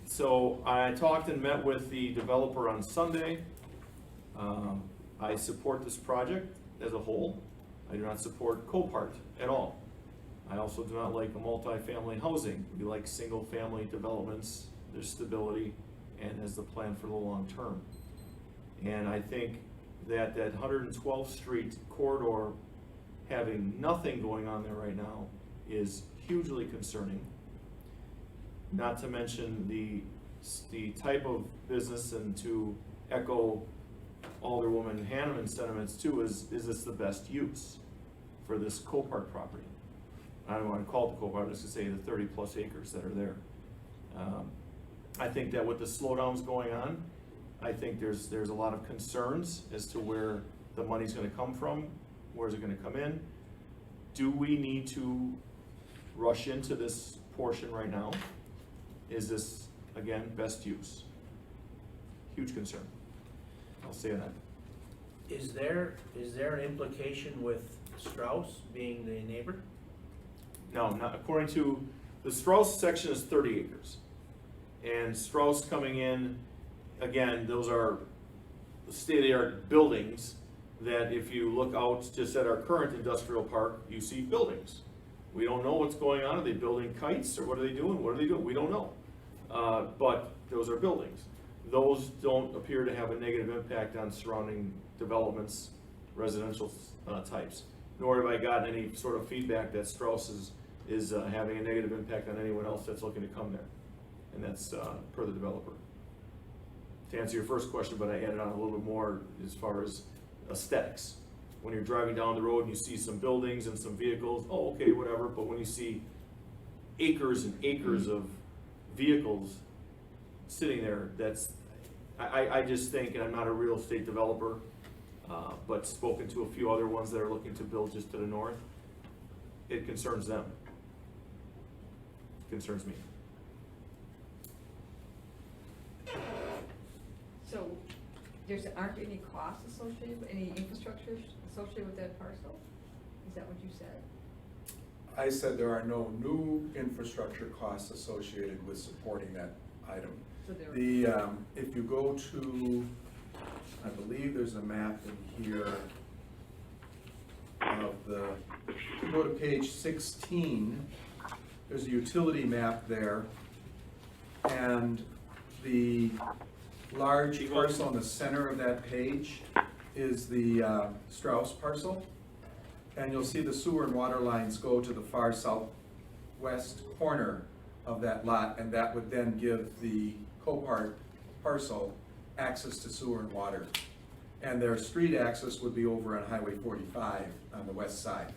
So I talked and met with the developer on Sunday. I support this project as a whole. I do not support Copart at all. I also do not like a multi-family housing. We like single-family developments. There's stability and has the plan for the long term. And I think that 112th Street corridor having nothing going on there right now is hugely concerning. Not to mention the type of business, and to echo Alderwoman Hanneman's sentiments too, is this the best use for this Copart property? I don't want to call it the Copart, just to say the 30+ acres that are there. I think that with the slowdowns going on, I think there's a lot of concerns as to where the money's going to come from, where's it going to come in. Do we need to rush into this portion right now? Is this, again, best use? Huge concern. I'll say that. Is there an implication with Strauss being the neighbor? No, not, according to, the Strauss section is 30 acres. And Strauss coming in, again, those are state-of-the-art buildings that if you look out just at our current industrial park, you see buildings. We don't know what's going on. Are they building kites or what are they doing? What are they doing? We don't know. But those are buildings. Those don't appear to have a negative impact on surrounding developments, residential types. Nor have I gotten any sort of feedback that Strauss is having a negative impact on anyone else that's looking to come there. And that's per the developer. To answer your first question, but I added on a little bit more as far as aesthetics. When you're driving down the road and you see some buildings and some vehicles, oh, okay, whatever, but when you see acres and acres of vehicles sitting there, that's, I just think, and I'm not a real estate developer, but spoken to a few other ones that are looking to build just to the north, it concerns them. It concerns me. So, aren't any costs associated, any infrastructure associated with that parcel? Is that what you said? I said there are no new infrastructure costs associated with supporting that item. So there. If you go to, I believe there's a map in here of the, if you go to page 16, there's a utility map there, and the large parcel in the center of that page is the Strauss parcel. And you'll see the sewer and water lines go to the far southwest corner of that lot, and that would then give the Copart parcel access to sewer and water. And their street access would be over on Highway 45 on the west side.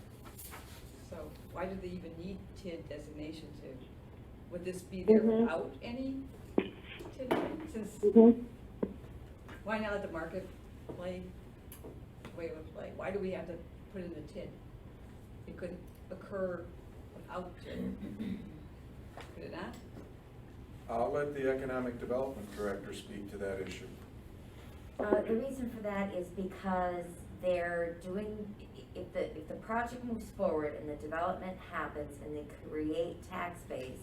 So why do they even need TID designation to, would this be there without any TID thing? Since, why not let the market play the way it would play? Why do we have to put in the TID? It couldn't occur without TID. Could it not? I'll let the Economic Development Director speak to that issue. The reason for that is because they're doing, if the project moves forward and the development happens and they create tax base,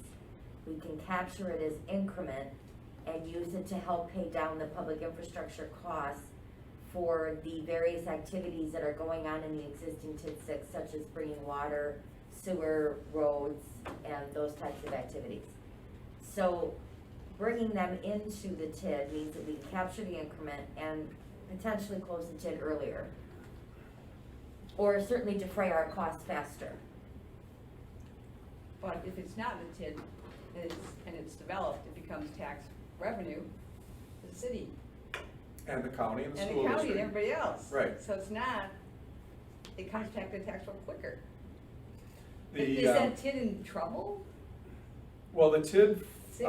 we can capture it as increment and use it to help pay down the public infrastructure costs for the various activities that are going on in the existing TID-6, such as bringing water, sewer, roads, and those types of activities. So bringing them into the TID means that we can capture the increment and potentially close the TID earlier. Or certainly defray our costs faster. But if it's not in the TID and it's developed, it becomes tax revenue to the city. And the county and the And school the district. county and everybody else. Right. So it's not, it comes back to the tax roll quicker. The, Is that TID in trouble? well, the TID, Six?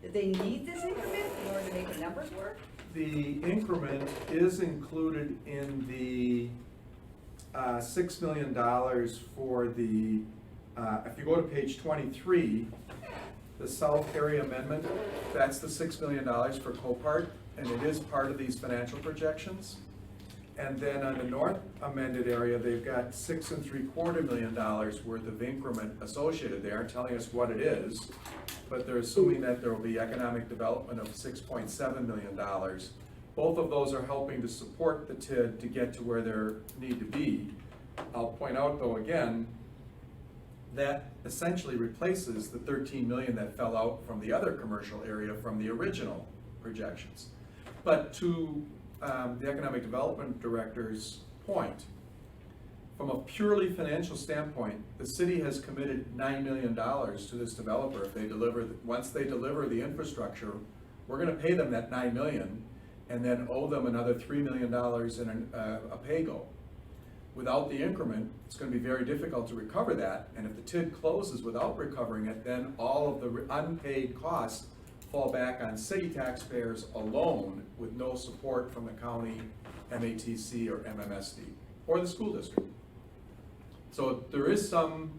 Do they need this increment in order to make the numbers work? the increment is included in the $6 million for the, if you go to page 23, the South Area Amendment, that's the $6 million for Copart, and it is part of these financial projections. And then on the North amended area, they've got $6.75 million worth of increment associated. They aren't telling us what it is, but they're assuming that there will be economic development of $6.7 million. Both of those are helping to support the TID to get to where they need to be. I'll point out though again, that essentially replaces the 13 million that fell out from the other commercial area from the original projections. But to the Economic Development Director's point, from a purely financial standpoint, the city has committed $9 million to this developer. If they deliver, once they deliver the infrastructure, we're gonna pay them that $9 million and then owe them another $3 million in a pay-go. Without the increment, it's gonna be very difficult to recover that, and if the TID closes without recovering it, then all of the unpaid costs fall back on city taxpayers alone with no support from the county, MATC, or MMSD, or the school district. So there is some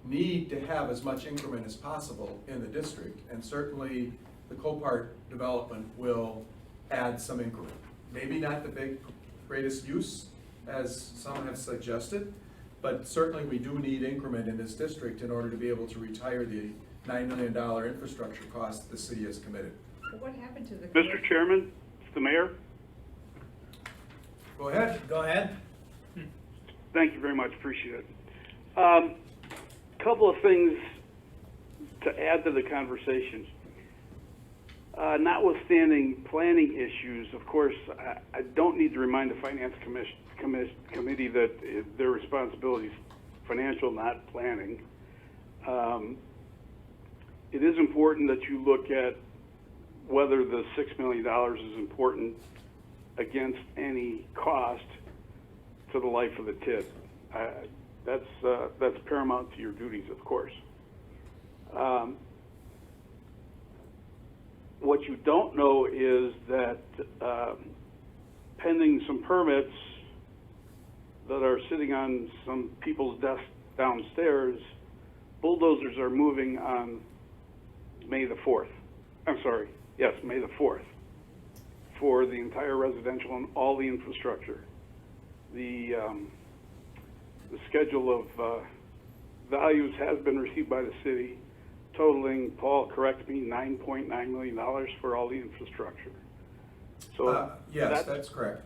need to have as much increment as possible in the district, and certainly the Copart development will add some increment. Maybe not the greatest use, as some have suggested, But certainly we do need increment in this district in order to be able to retire the $9 million infrastructure cost the city has committed. But what happened to the? Mr. Chairman, the mayor, Go ahead. Go ahead. thank you very much, appreciate it. Couple of things to add to the conversation. Notwithstanding planning issues, of course, I don't need to remind the Finance Committee that their responsibility is financial, not planning. It is important that you look at whether the $6 million is important against any cost to the life of the TID. That's paramount to your duties, of course. What you don't know is that pending some permits that are sitting on some people's desks downstairs, bulldozers are moving on May the 4th. I'm sorry, yes, May the 4th, for the entire residential and all the infrastructure. The schedule of values has been received by the city, totaling, Paul, correct me, $9.9 million for all the infrastructure. So Yes, that's correct.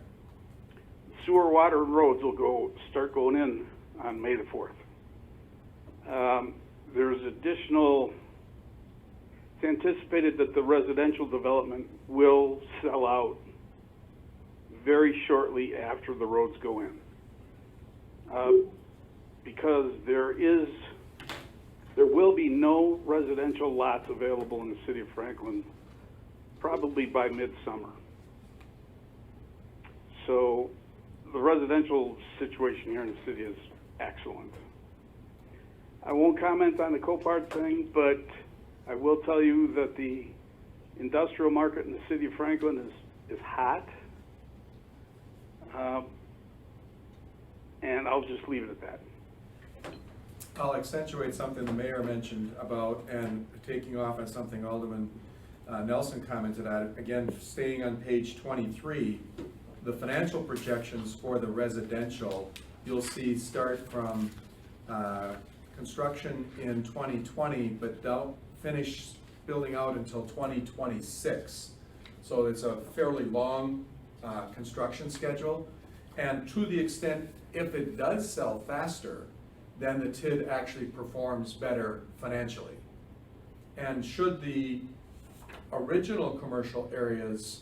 sewer, water, and roads will start going in on May the 4th. There's additional, it's anticipated that the residential development will sell out very shortly after the roads go in. Because there will be no residential lots available in the city of Franklin probably by midsummer. So the residential situation here in the city is excellent. I won't comment on the Copart thing, but I will tell you that the industrial market in the city of Franklin is hot. And I'll just leave it at that. I'll accentuate something the mayor mentioned about, and taking off on something Alderman Nelson commented on. Again, staying on page 23, the financial projections for the residential, you'll see start from construction in 2020, but don't finish building out until 2026. So it's a fairly long construction schedule. And to the extent, if it does sell faster, then the TID actually performs better financially. And should the original commercial areas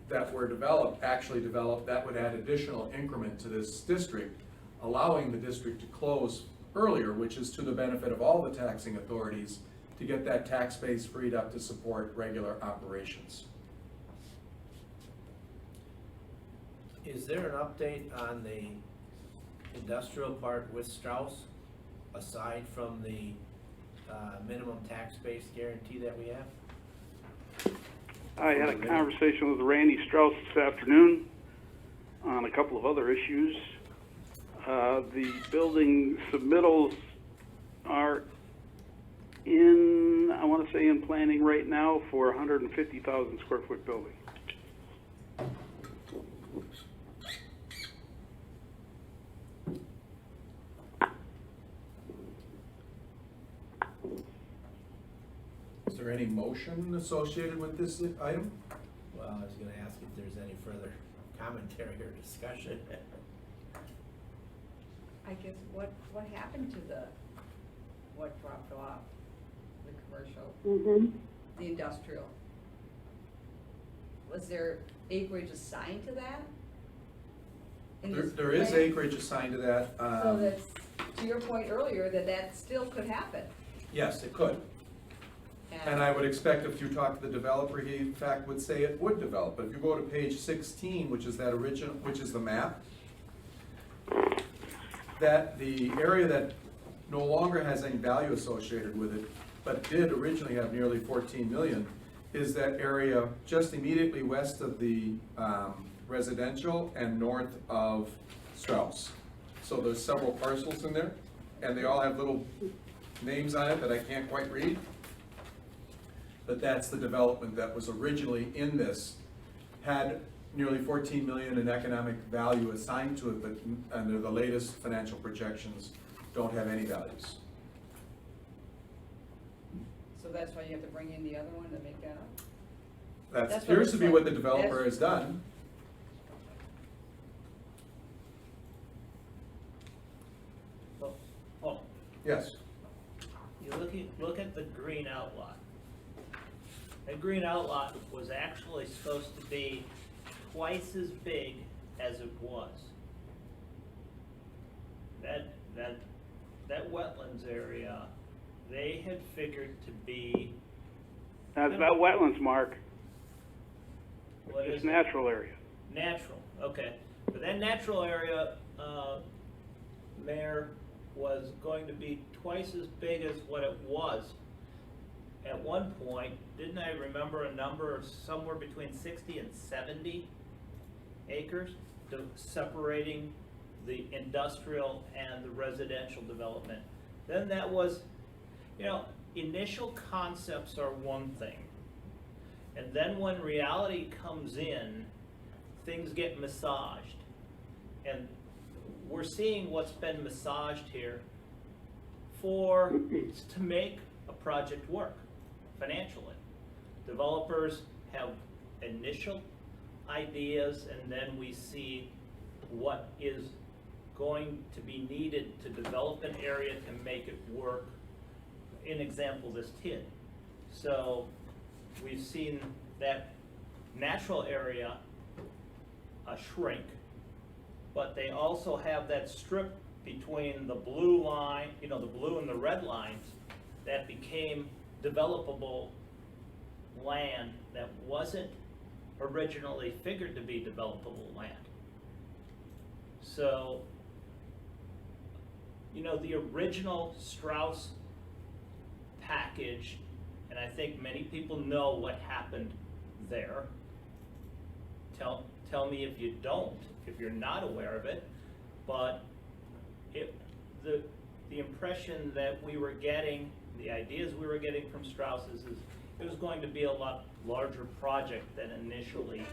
that were developed actually develop, that would add additional increment to this district, allowing the district to close earlier, which is to the benefit of all the taxing authorities to get that tax base freed up to support regular operations. Is there an update on the industrial part with Strauss, aside from the minimum tax base guarantee that we have? I had a conversation with Randy Strauss this afternoon on a couple of other issues. The building submittals are in, I want to say, in planning right now for 150,000 square foot building. Is there any motion associated with this item? Well, I was gonna ask if there's any further commentary or discussion. I guess, what happened to what dropped off? The commercial, the industrial? Was there acreage assigned to that? In this There is plan? acreage assigned to that. So that's, to your point earlier, that still could happen. Yes, it could. And I would expect if you talk to the developer, he in fact would say it would develop. But if you go to page 16, which is that original, which is the map, that the area that no longer has any value associated with it, but did originally have nearly 14 million, is that area just immediately west of the residential and north of Strauss. So there's several parcels in there, and they all have little names on it that I can't quite read. But that's the development that was originally in this. Had nearly 14 million in economic value assigned to it, but under the latest financial projections, don't have any values. So that's why you have to bring in the other one to make that up? That That's what appears it's to be like. what the developer That's- has done. Oh, Yes. you look at the green outlot. That green outlot was actually supposed to be twice as big as it was. That wetlands area, they had figured to be, That's about wetlands, Mark. what is It's it? natural area. Natural, okay. But that natural area, Mayor, was going to be twice as big as what it was. At one point, didn't I remember a number of somewhere between 60 and 70 acres separating the industrial and the residential development? Then that was, initial concepts are one thing. And then when reality comes in, things get massaged. And we're seeing what's been massaged here to make a project work financially. Developers have initial ideas, and then we see what is going to be needed to develop an area to make it work. An example, this TID. So we've seen that natural area shrink, but they also have that strip between the blue line, the blue and the red lines, that became developable land that wasn't originally figured to be developable land. So, the original Strauss package, and I think many people know what happened there. Tell me if you don't, if you're not aware of it, but the impression that we were getting, the ideas we were getting from Strauss is it was going to be a lot larger project than initially,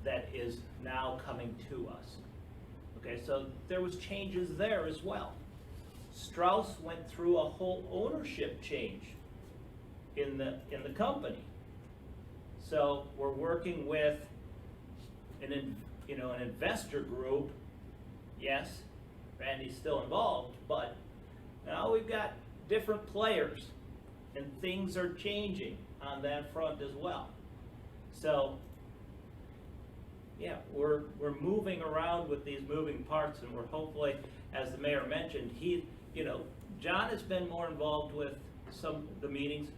that is now coming to us. Okay, so there was changes there as well. Strauss went through a whole ownership change in the company. So we're working with an investor group. Yes, Randy's still involved, but now we've got different players and things are changing on that front as well. So yeah, we're moving around with these moving parts, and we're hopefully, as the mayor mentioned, John has been more involved with some of the meetings.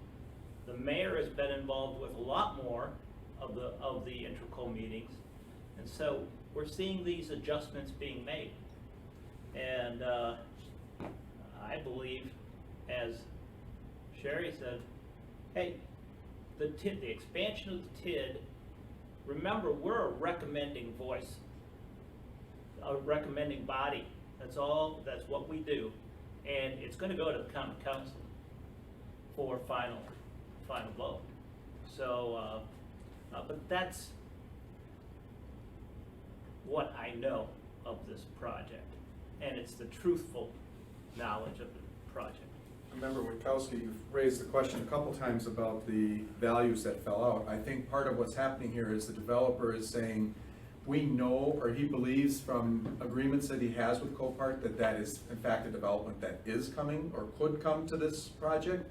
The mayor has been involved with a lot more of the integral meetings, and so we're seeing these adjustments being made. And I believe, as Sherry said, hey, the expansion of the TID. Remember, we're a recommending voice, a recommending body. That's what we do. And it's going to go to the common council for final vote. So, but that's what I know of this project. And it's the truthful knowledge of the project. Member Witkowski, you've raised the question a couple times about the values that fell out. I think part of what's happening here is the developer is saying, we know, or he believes from agreements that he has with Copart, that is in fact a development that is coming or could come to this project.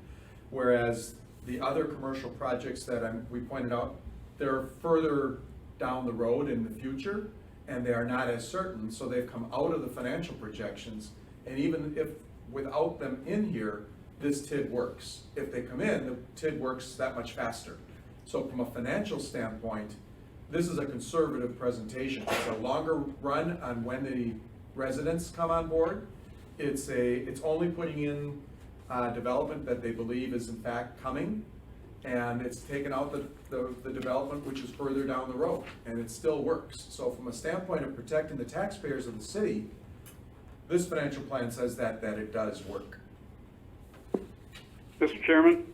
Whereas the other commercial projects that we pointed out, they're further down the road in the future, and they are not as certain, so they've come out of the financial projections. And even if without them in here, this TID works. If they come in, the TID works that much faster. So from a financial standpoint, this is a conservative presentation. It's a longer run on when the residents come on board. It's only putting in development that they believe is in fact coming, and it's taken out the development which is further down the road, and it still works. So from a standpoint of protecting the taxpayers of the city, this financial plan says that it does work. Mr. Chairman,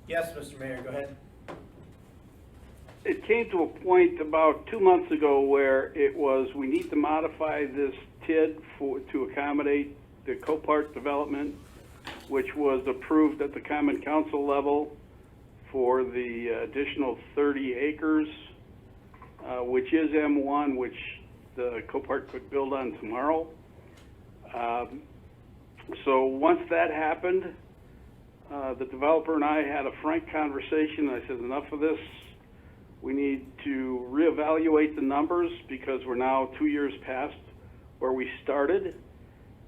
Yes, Mr. Mayor, go ahead. it came to a point about 2 months ago where it was, we need to modify this TID to accommodate the Copart development, which was approved at the Common Council level for the additional 30 acres, which is M1, which the Copart could build on tomorrow. So once that happened, the developer and I had a frank conversation. I said, enough of this. We need to reevaluate the numbers because we're now 2 years past where we started.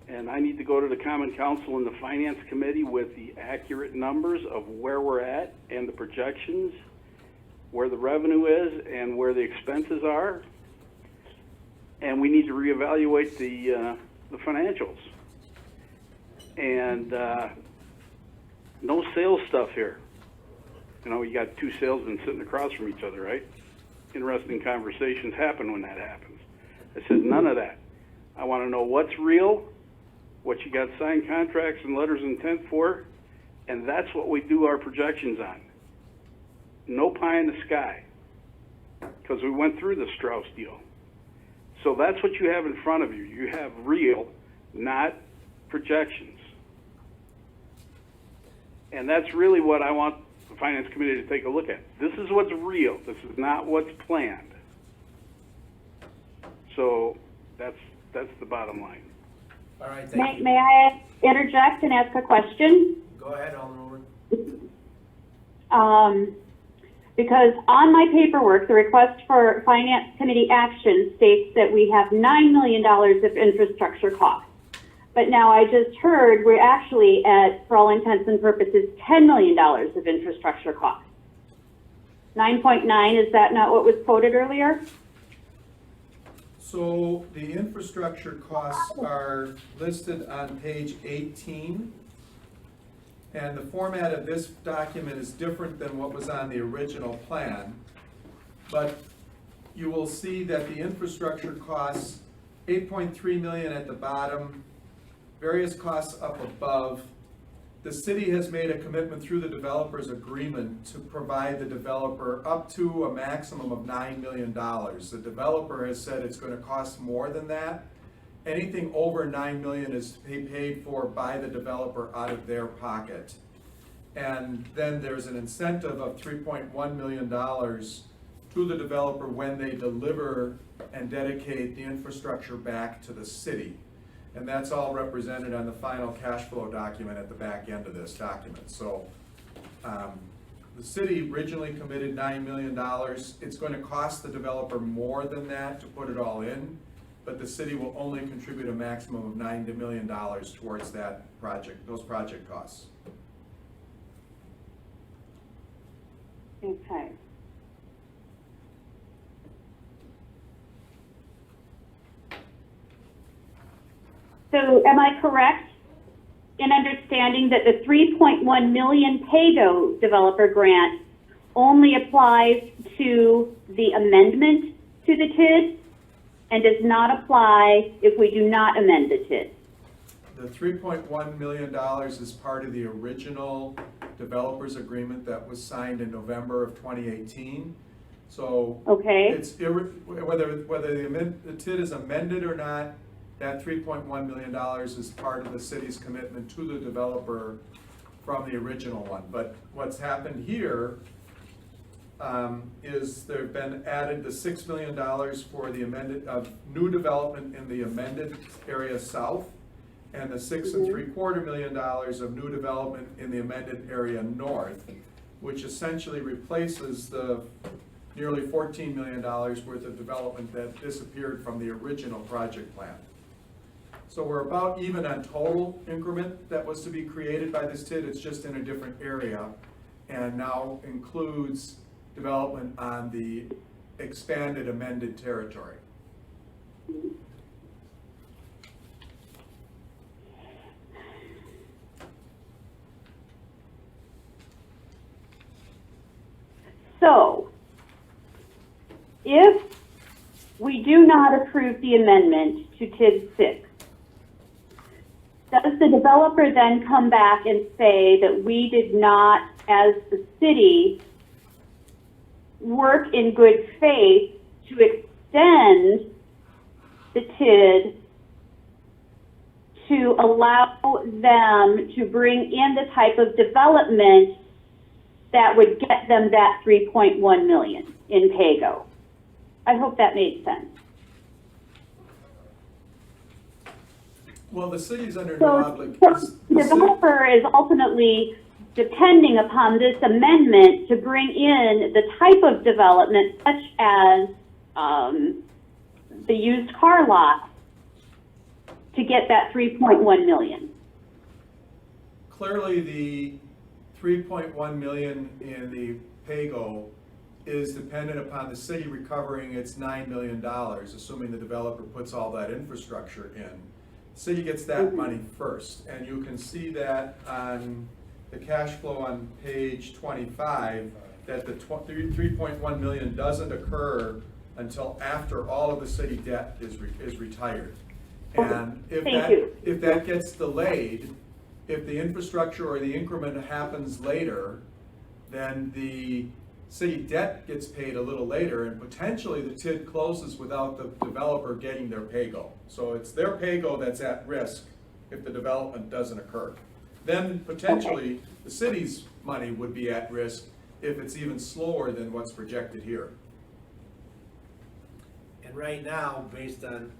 And I need to go to the Common Council and the Finance Committee with the accurate numbers of where we're at and the projections, where the revenue is and where the expenses are. And we need to reevaluate the financials. And no sales stuff here. You know, you got two salesmen sitting across from each other, right? Interesting conversations happen when that happens. I said, none of that. I want to know what's real, what you got signed contracts and letters of intent for, and that's what we do our projections on. No pie in the sky, because we went through the Strauss deal. So that's what you have in front of you. You have real, not projections. And that's really what I want the Finance Committee to take a look at. This is what's real. This is not what's planned. So that's the bottom line. All right, thank you. May I interject and ask a question? Go ahead, Alderman. Because on my paperwork, the request for Finance Committee action states that we have $9 million of infrastructure costs. But now I just heard we're actually at, for all intents and purposes, $10 million of infrastructure costs. 9.9, is that not what was quoted earlier? So the infrastructure costs are listed on page 18. And the format of this document is different than what was on the original plan. But you will see that the infrastructure costs, 8.3 million at the bottom, various costs up above. The city has made a commitment through the developer's agreement to provide the developer up to a maximum of $9 million. The developer has said it's going to cost more than that. Anything over $9 million is paid for by the developer out of their pocket. And then there's an incentive of $3.1 million to the developer when they deliver and dedicate the infrastructure back to the city. And that's all represented on the final cash flow document at the back end of this document. So the city originally committed $9 million. It's going to cost the developer more than that to put it all in, but the city will only contribute a maximum of $9 million towards that project, those project costs. Okay. So am I correct in understanding that the 3.1 million PAYGO developer grant only applies to the amendment to the TID and does not apply if we do not amend the TID? The $3.1 million is part of the original developers agreement that was signed in November of 2018. So Okay. it's whether the TID is amended or not, that $3.1 million is part of the city's commitment to the developer from the original one. But what's happened here is there have been added the $6 million for the amended of new development in the amended area south, and the $6.75 million of new development in the amended area north, which essentially replaces the nearly $14 million worth of development that disappeared from the original project plan. So we're about even on total increment that was to be created by this TID. It's just in a different area and now includes development on the expanded amended territory. So, if we do not approve the amendment to TID 6, does the developer then come back and say that we did not, as the city, work in good faith to extend the TID to allow them to bring in the type of development that would get them that 3.1 million in PAYGO. I hope that made sense. Well, the city's under no So obligation. the developer is ultimately depending upon this amendment to bring in the type of development such as the used car lot to get that 3.1 million. Clearly, the 3.1 million in the PAYGO is dependent upon the city recovering its $9 million, assuming the developer puts all that infrastructure in. City gets that money first, and you can see that on the cash flow on page 25, that the 3.1 million doesn't occur until after all of the city debt is retired. And if that gets delayed, if the infrastructure or the increment happens later, then the city debt gets paid a little later, and potentially the TID closes without the developer getting their PAYGO. So it's their PAYGO that's at risk if the development doesn't occur. Then potentially the city's money would be at risk if it's even slower than what's projected here. And right now, based on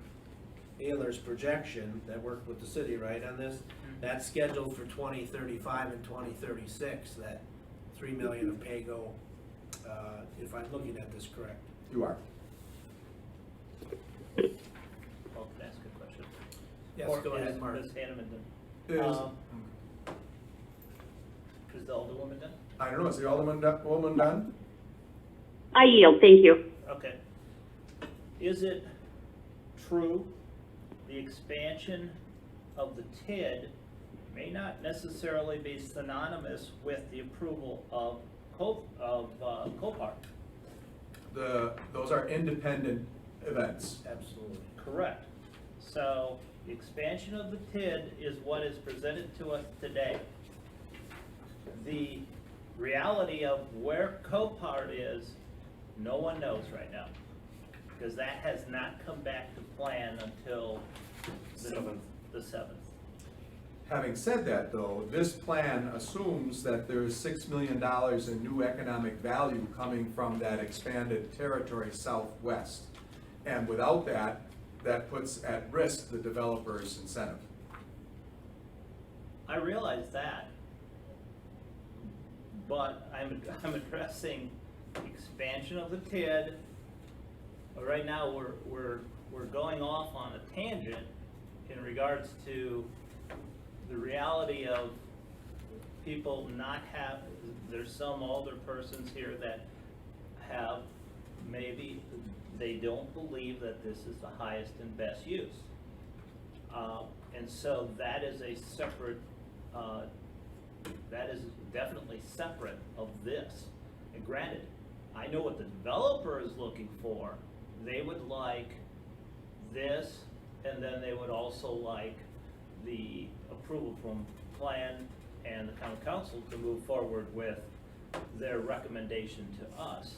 Ayler's projection, that worked with the city, right, on this, that's scheduled for 2035 and 2036, that 3 million of PAYGO, if I'm looking at this correct. You are. Oh, can I ask a question? Yes, Or go ahead, is Mark. Ms. Hanneman Is- done? Is the Alderwoman done? I don't know, is the woman done? I yield, thank you. Okay. Is it true the expansion of the TID may not necessarily be synonymous with the approval of CoPark? Those are independent events. Absolutely. Correct. So the expansion of the TID is what is presented to us today. The reality of where CoPark is, no one knows right now, because that has not come back to plan until the 7th. Having said that, though, this plan assumes that there is $6 million in new economic value coming from that expanded territory southwest. And without that, that puts at risk the developer's incentive. I realize that, but I'm addressing expansion of the TID. Right now, we're going off on a tangent in regards to the reality of people not have, there's some older persons here that have, maybe they don't believe that this is the highest and best use. And so that is a separate, that is definitely separate of this. And granted, I know what the developer is looking for. They would like this, and then they would also like the approval from plan and the county council to move forward with their recommendation to us.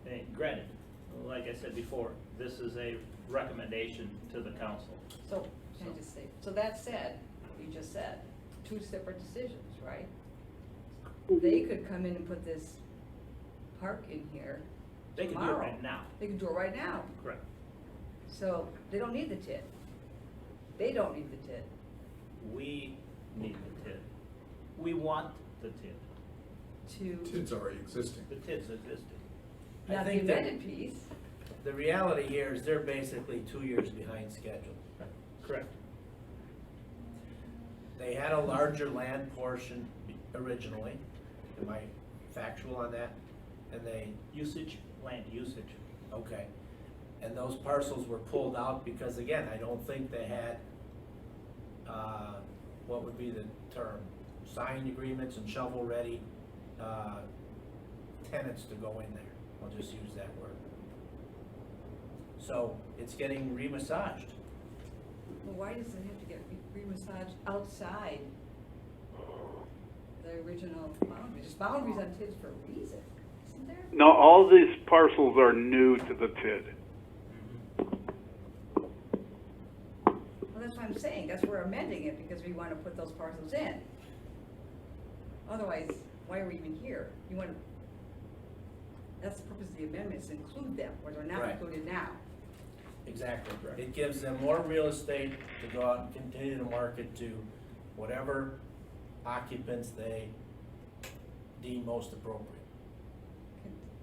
And granted, like I said before, this is a recommendation to the council. So, can I just say, so that said, you just said, two separate decisions, right? They could come in and put this park in here They can do it tomorrow. right now. They can do it right now. Correct. So, they don't need the TID. They don't need the TID. We need the TID. We want the TID. To, TID's already existing. The TID's existing. I not the think that- amended piece. The reality here is they're basically 2 years behind schedule. Correct. They had a larger land portion originally. Am I factual on that? And they, Usage, land usage. okay. And those parcels were pulled out because, again, I don't think they had, what would be the term? Signed agreements and shovel-ready tenants to go in there. I'll just use that word. So it's getting re-massaged. Well, why does it have to get re-massaged outside? the original boundaries. There's boundaries on TIDs for a reason, isn't there? No, all these parcels are new to the TID. Well, that's what I'm saying, that's where we're amending it, because we want to put those parcels in. Otherwise, why are we even here? You want to, that's the purpose of the amendments, include them, where they're not Right. included now. Exactly. It gives them more real estate to go out and continue to market to whatever occupants they deem most appropriate.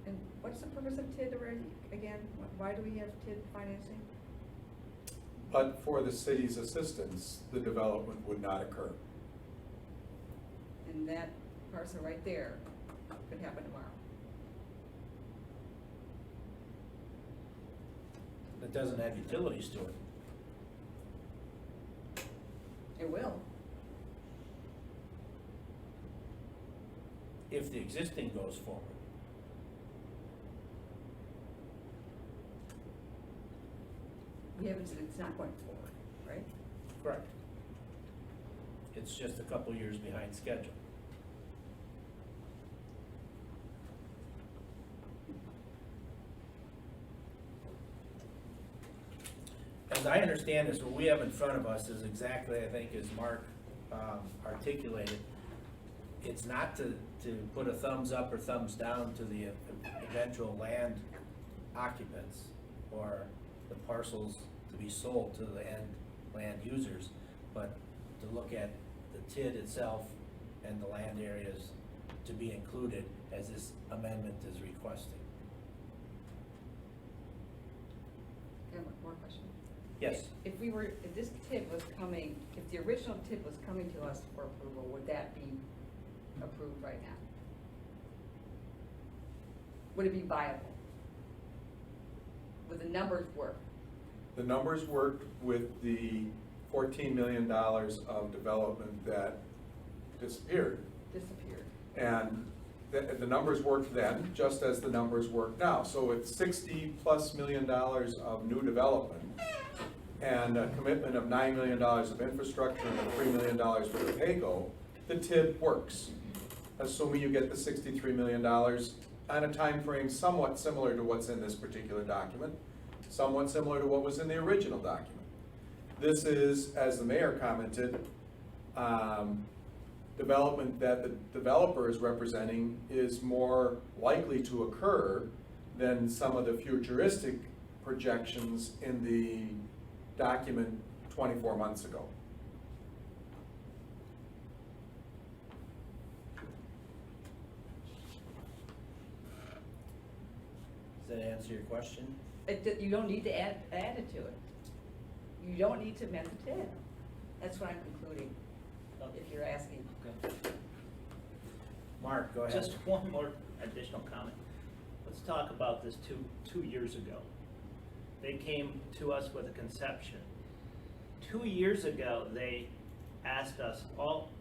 And what's the purpose of TID already, again? Why do we have TID financing? But for the city's assistance, the development would not occur. And that parcel right there could happen tomorrow. It doesn't have utilities to it. It will. If the existing goes forward. We haven't said it's not going forward, right? Correct. It's just a couple years behind schedule. As I understand this, what we have in front of us is exactly, I think, as Mark articulated. It's not to put a thumbs up or thumbs down to the eventual land occupants or the parcels to be sold to the end land users, but to look at the TID itself and the land areas to be included as this amendment is requesting. I have one more question. Yes. If we were, if this TID was coming, if the original TID was coming to us for approval, would that be approved right now? Would it be viable? Would the numbers work? The numbers worked with the $14 million of development that disappeared. Disappeared. And the numbers worked then, just as the numbers work now. So with $60+ million of new development and a commitment of $9 million of infrastructure and $3 million for the pay-go, the TID works. Assuming you get the $63 million on a time frame somewhat similar to what's in this particular document, somewhat similar to what was in the original document. This is, as the mayor commented, development that the developer is representing is more likely to occur than some of the futuristic projections in the document 24 months ago. Does that answer your question? You don't need to add it to it. You don't need to amend the TID. That's what I'm concluding, if you're asking. Mark, go ahead. Just one more additional comment. Let's talk about this two years ago. They came to us with a conception. 2 years ago, they asked us all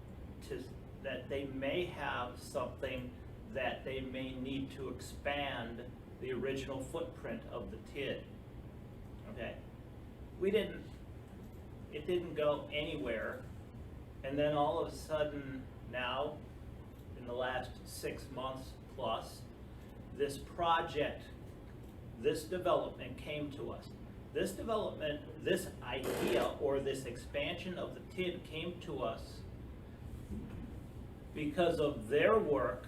that they may have something that they may need to expand the original footprint of the TID. Okay, it didn't go anywhere, and then all of a sudden now, in the last 6 months plus, this project, this development came to us. This development, this idea or this expansion of the TID came to us because of their work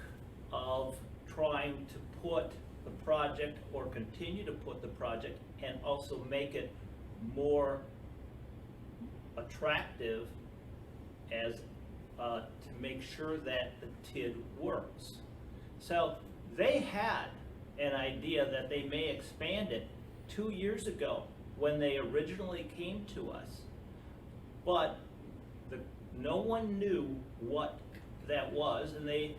of trying to put the project or continue to put the project and also make it more attractive as to make sure that the TID works. So they had an idea that they may expand it 2 years ago when they originally came to us, but no one knew what that was, and they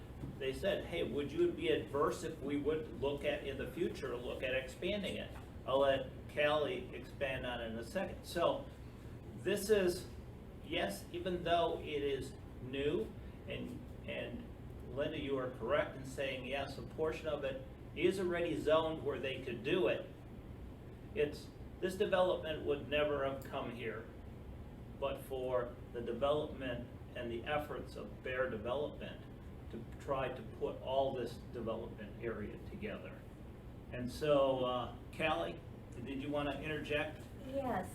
said, hey, would you be adverse if we would look at, in the future, look at expanding it? I'll let Callie expand on it in a second. So this is, yes, even though it is new, and Linda, you are correct in saying, yes, a portion of it is already zoned where they could do it. This development would never have come here, but for the development and the efforts of Bear Development to try to put all this development area together. And so, Callie, did you wanna interject? Yes,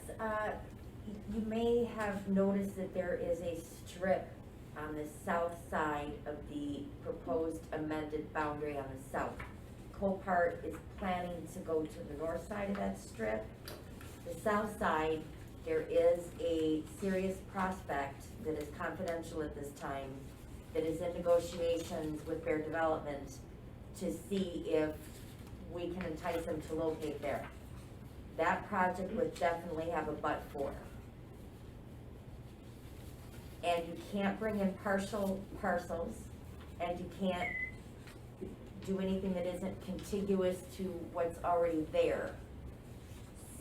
you may have noticed that there is a strip on the south side of the proposed amended boundary on the south. Copart is planning to go to the north side of that strip. The south side, there is a serious prospect that is confidential at this time, that is in negotiations with Bear Development to see if we can entice them to locate there. That project would definitely have a but for. And you can't bring in partial parcels, and you can't do anything that isn't contiguous to what's already there.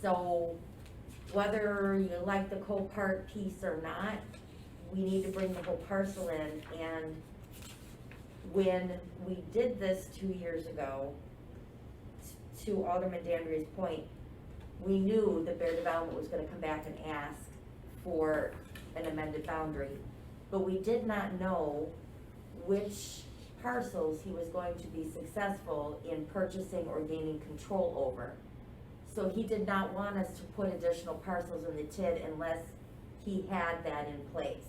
So whether you like the Copart piece or not, we need to bring the whole parcel in. And when we did this 2 years ago, to Alderman Dandria's point, we knew that Bear Development was gonna come back and ask for an amended boundary, but we did not know which parcels he was going to be successful in purchasing or gaining control over. So he did not want us to put additional parcels in the TID unless he had that in place.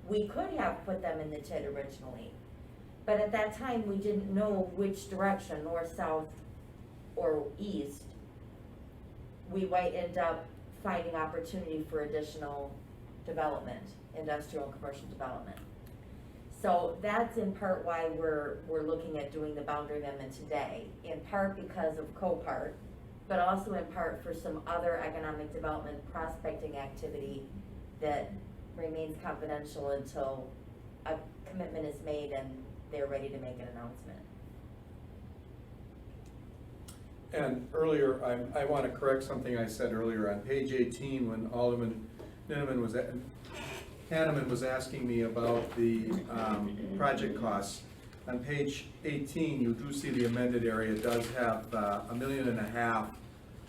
We could have put them in the TID originally, but at that time, we didn't know which direction, north, south, or east, we might end up finding opportunity for additional development, industrial and commercial development. So that's in part why we're looking at doing the boundary amendment today, in part because of Copart, but also in part for some other economic development prospecting activity that remains confidential until a commitment is made and they're ready to make an announcement. And earlier, I want to correct something I said earlier. On page 18, when Alderman Hanneman was asking me about the project costs, on page 18, you do see the amended area does have $1.5 million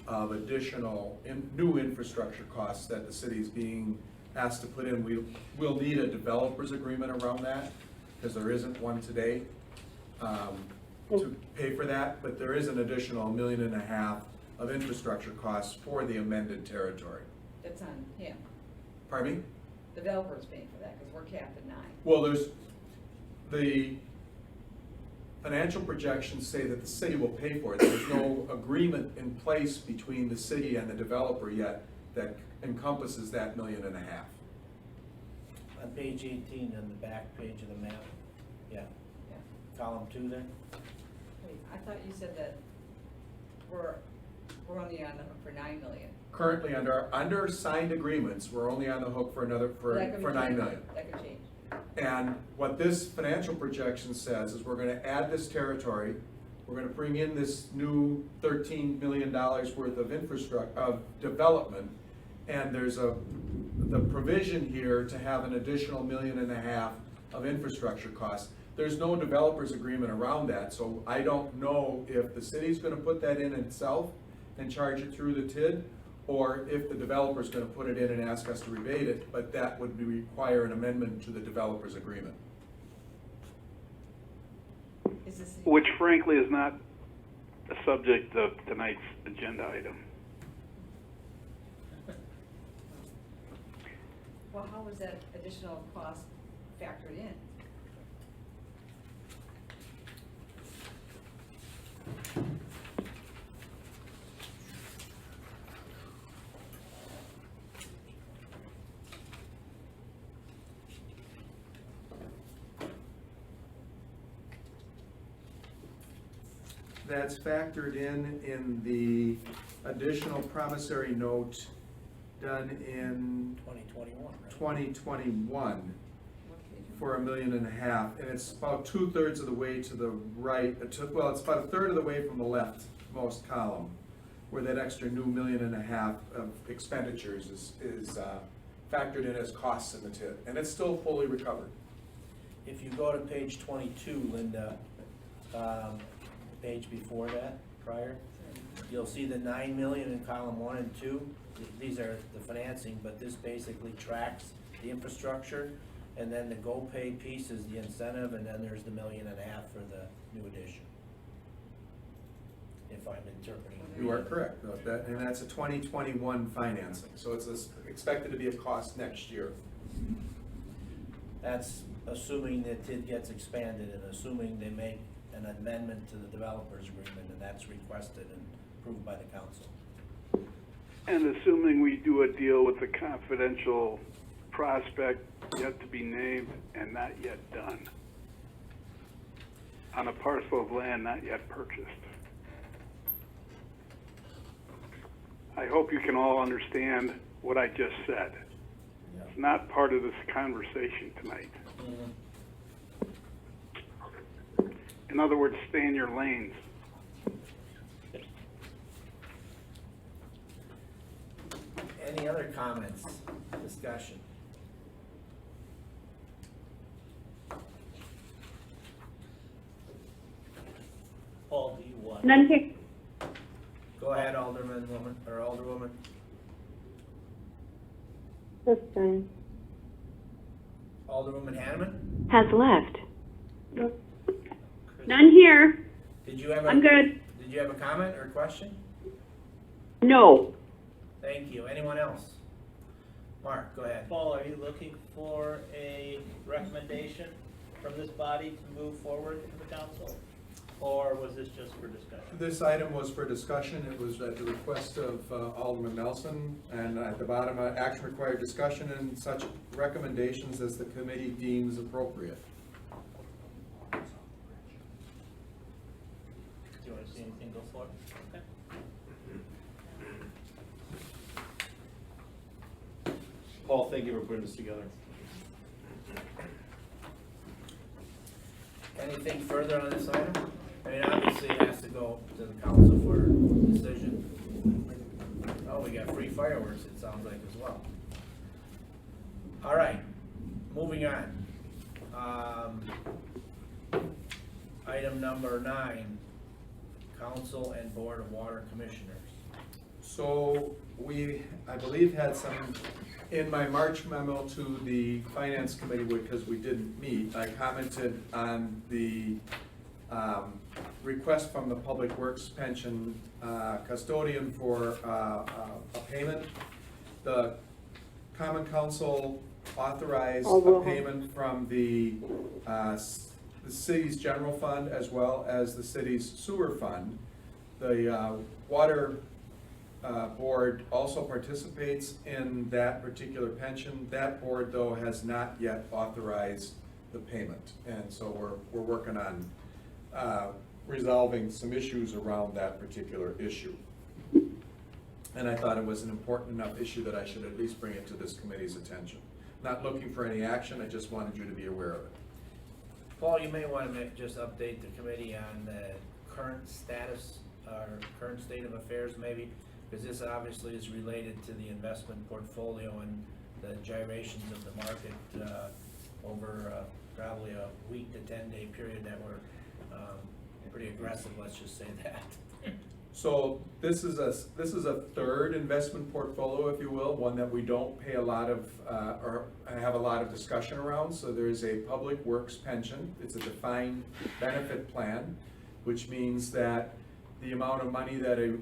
of additional new infrastructure costs that the city is being asked to put in. We will need a developer's agreement around that, because there isn't one today. To pay for that, but there is an additional $1.5 million of infrastructure costs for the amended territory. That's on him. Pardon me? The developer's paying for that, because we're capped at 9. Well, there's, the financial projections say that the city will pay for it. There's no agreement in place between the city and the developer yet that encompasses that $1.5 million. On page 18, on the back page of the map, yeah, Yeah. column 2 there. Wait, I thought you said that we're only on the hook for 9 million. Currently, under signed agreements, we're only on the hook for another, for That could be $9 changed. million. That could change. And what this financial projection says is we're gonna add this territory, we're gonna bring in this new $13 million worth of infrastructure, of development, and there's the provision here to have an additional $1.5 million of infrastructure costs. There's no developer's agreement around that, so I don't know if the city's gonna put that in itself and charge it through the TID, or if the developer's gonna put it in and ask us to rebate it, but that would require an amendment to the developer's agreement. Is this? Which frankly is not a subject of tonight's agenda item. Well, how was that additional cost factored in? That's factored in the additional promissory note done in 2021, right? 2021 What page? for $1.5 million, and it's about 2/3 of the way to the right, well, it's about 1/3 of the way from the leftmost column, where that extra new $1.5 million of expenditures is factored in as costs in the TID, and it's still fully recovered. If you go to page 22, Linda, page before that, prior, you'll see the 9 million in column 1 and 2. These are the financing, but this basically tracks the infrastructure. and then the GoPay piece is the incentive, and then there's the $1.5 million for the new addition. If I'm interpreting. You are correct, and that's a 2021 financing, so it's expected to be a cost next year. That's assuming that it gets expanded and assuming they make an amendment to the developers agreement, and that's requested and approved by the council. And assuming we do a deal with a confidential prospect yet to be named and not yet done, on a parcel of land not yet purchased. I hope you can all understand what I just said. It's not part of this conversation tonight. In other words, stay in your lanes. Any other comments, discussion? Paul, do you want? None here. Go ahead, Alderman, woman, or Alderwoman. That's fine. Alderwoman Hanneman? Has left. None here. Did you have a? I'm good. Did you have a comment or question? No. Thank you. Anyone else? Mark, go ahead. Paul, are you looking for a recommendation from this body to move forward to the council? Or was this just for discussion? This item was for discussion. It was at the request of Alderman Nelson, and at the bottom, action required discussion and such recommendations as the committee deems appropriate. Do you want to see anything go forward? Okay. Paul, thank you for putting this together. Anything further on this item? I mean, obviously it has to go to the council for decision. Oh, we got free fireworks, it sounds like, as well. All right, moving on. Item number 9, council and board of water commissioners. So we, I believe, had some, in my March memo to the finance committee, because we didn't meet, I commented on the request from the Public Works pension custodian for a payment. The Common Council authorized a payment from the city's general fund as well as the city's sewer fund. The water board also participates in that particular pension. That board, though, has not yet authorized the payment, and so we're working on resolving some issues around that particular issue. And I thought it was an important enough issue that I should at least bring it to this committee's attention. Not looking for any action, I just wanted you to be aware of it. Paul, you may want to just update the committee on the current status, or current state of affairs maybe, because this obviously is related to the investment portfolio and the gyrations of the market over probably a week to 10-day period that were pretty aggressive, let's just say that. So this is a third investment portfolio, if you will, one that we don't pay a lot of, or have a lot of discussion around. So there is a public works pension. It's a defined benefit plan, which means that the amount of money that a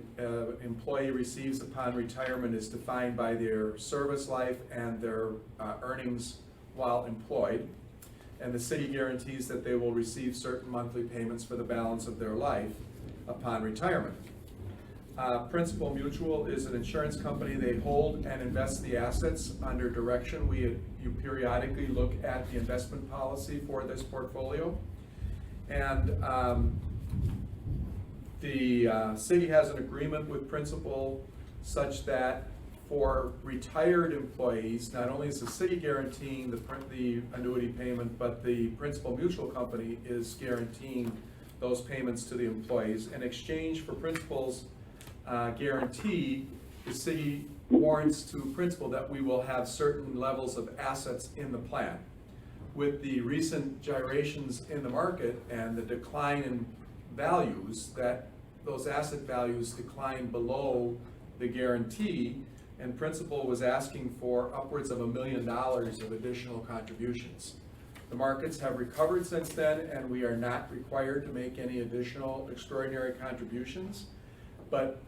employee receives upon retirement is defined by their service life and their earnings while employed. And the city guarantees that they will receive certain monthly payments for the balance of their life upon retirement. Principal Mutual is an insurance company. They hold and invest the assets under direction. You periodically look at the investment policy for this portfolio. And the city has an agreement with Principal such that for retired employees, not only is the city guaranteeing the annuity payment, but the Principal Mutual Company is guaranteeing those payments to the employees. In exchange for Principal's guarantee, the city warrants to Principal that we will have certain levels of assets in the plan. With the recent gyrations in the market and the decline in values, that those asset values decline below the guarantee, and Principal was asking for upwards of $1 million of additional contributions. The markets have recovered since then, and we are not required to make any additional extraordinary contributions, but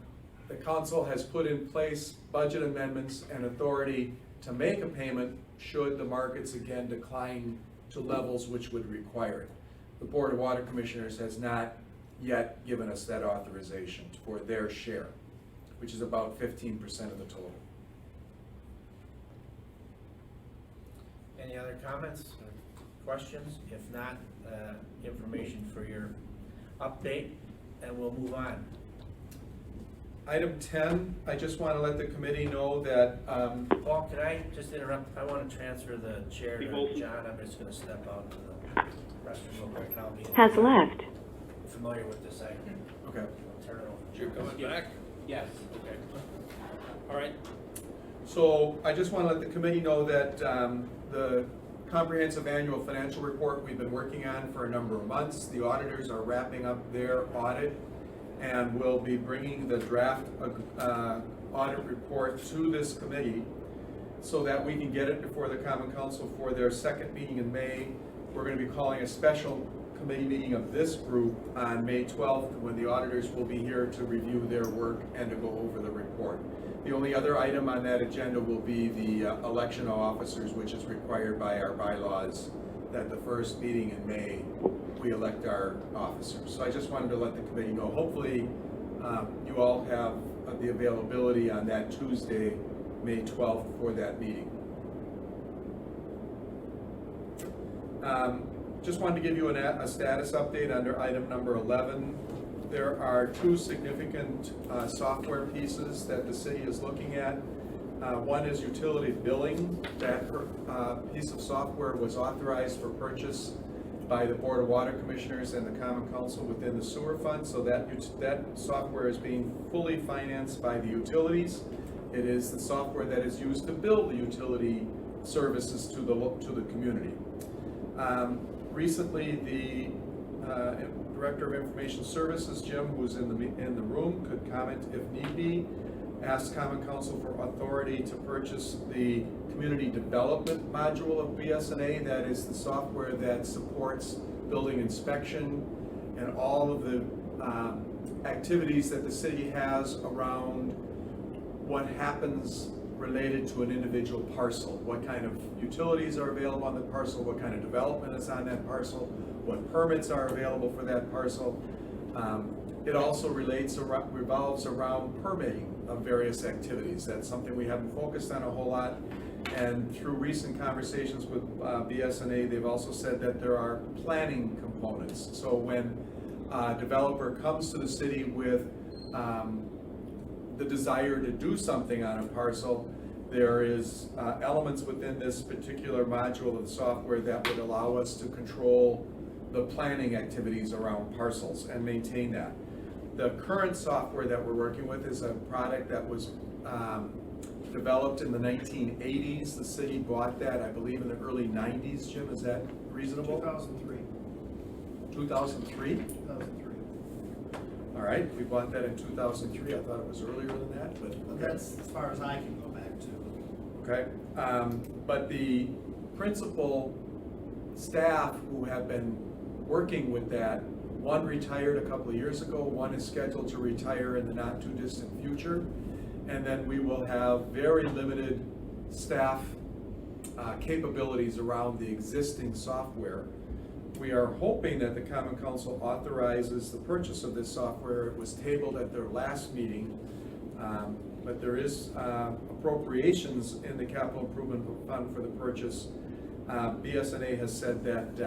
the council has put in place budget amendments and authority to make a payment should the markets again decline to levels which would require it. The Board of Water Commissioners has not yet given us that authorization for their share, which is about 15% of the total. Any other comments or questions? If not, information for your update, and we'll move on. Item 10, I just want to let the committee know that, Paul, can I just interrupt? I want to transfer the chair to John. I'm just going to step out to the restroom real quick, and I'll be Has left. familiar with this item. okay. I'll turn it over. You're coming back? Yes. Okay. All right. So I just want to let the committee know that the comprehensive annual financial report we've been working on for a number of months. The auditors are wrapping up their audit and will be bringing the draft audit report to this committee so that we can get it before the Common Council for their second meeting in May. We're going to be calling a special committee meeting of this group on May 12th when the auditors will be here to review their work and to go over the report. The only other item on that agenda will be the election of officers, which is required by our bylaws that the first meeting in May we elect our officers. So I just wanted to let the committee know. Hopefully you all have the availability on that Tuesday, May 12th for that meeting. Just wanted to give you a status update under item number 11. There are two significant software pieces that the city is looking at. One is utility billing. That piece of software was authorized for purchase by the Board of Water Commissioners and the Common Council within the sewer fund, so that software is being fully financed by the utilities. It is the software that is used to bill the utility services to the community. Recently, the Director of Information Services, Jim, who's in the room, could comment if need be, asked Common Council for authority to purchase the Community Development module of BSNA. That is the software that supports building inspection and all of the activities that the city has around what happens related to an individual parcel. What kind of utilities are available on the parcel, what kind of development is on that parcel, what permits are available for that parcel. It also revolves around permitting of various activities. That's something we haven't focused on a whole lot. And through recent conversations with BSNA, they've also said that there are planning components. So when a developer comes to the city with the desire to do something on a parcel, there is elements within this particular module of the software that would allow us to control the planning activities around parcels and maintain that. The current software that we're working with is a product that was developed in the 1980s. The city bought that, I believe, in the early 90s. Jim, is that reasonable? 2003. 2003? 2003. All right, we bought that in 2003. I thought it was earlier than that, but okay. That's as far as I can go back to. Okay, but the principal staff who have been working with that, one retired a couple of years ago, one is scheduled to retire in the not too distant future, and then we will have very limited staff capabilities around the existing software. We are hoping that the Common Council authorizes the purchase of this software. It was tabled at their last meeting, but there is appropriations in the capital improvement fund for the purchase. BSNA has said that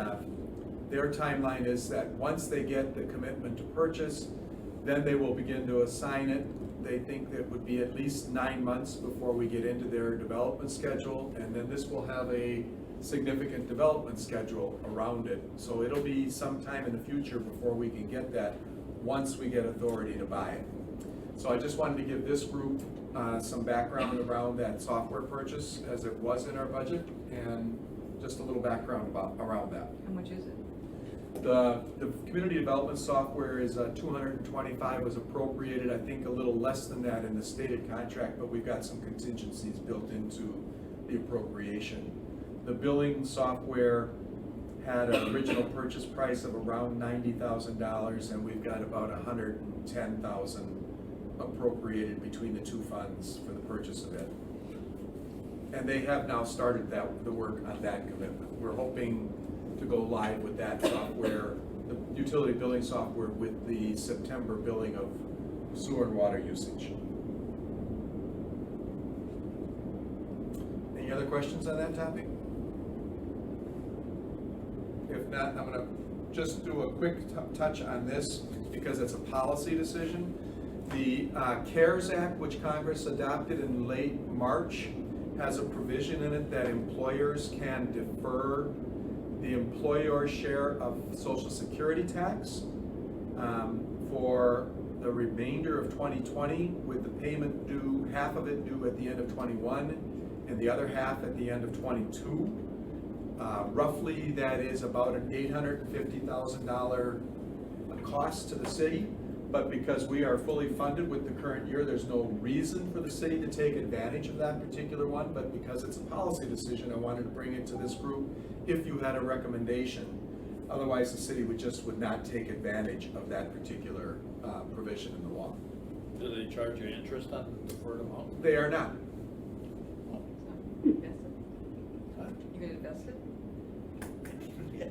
their timeline is that once they get the commitment to purchase, then they will begin to assign it. They think that it would be at least 9 months before we get into their development schedule, and then this will have a significant development schedule around it. So it'll be sometime in the future before we can get that, once we get authority to buy it. So I just wanted to give this group some background around that software purchase, as it was in our budget, and just a little background around that. How much is it? The community development software is 225 was appropriated, I think a little less than that in the stated contract, but we've got some contingencies built into the appropriation. The billing software had an original purchase price of around $90,000, and we've got about $110,000 appropriated between the two funds for the purchase of it. And they have now started the work on that commitment. We're hoping to go live with that software, the utility billing software, with the September billing of sewer and water usage. Any other questions on that topic? If not, I'm gonna just do a quick touch on this because it's a policy decision. The CARES Act, which Congress adopted in late March, has a provision in it that employers can defer the employer share of Social Security tax for the remainder of 2020, with the payment due, half of it due at the end of 21 and the other half at the end of 22. Roughly, that is about an $850,000 cost to the city, but because we are fully funded with the current year, there's no reason for the city to take advantage of that particular one, but because it's a policy decision, I wanted to bring it to this group if you had a recommendation. Otherwise, the city would not take advantage of that particular provision in the law. Do they charge you interest on deferred amount? They are not. Invest it?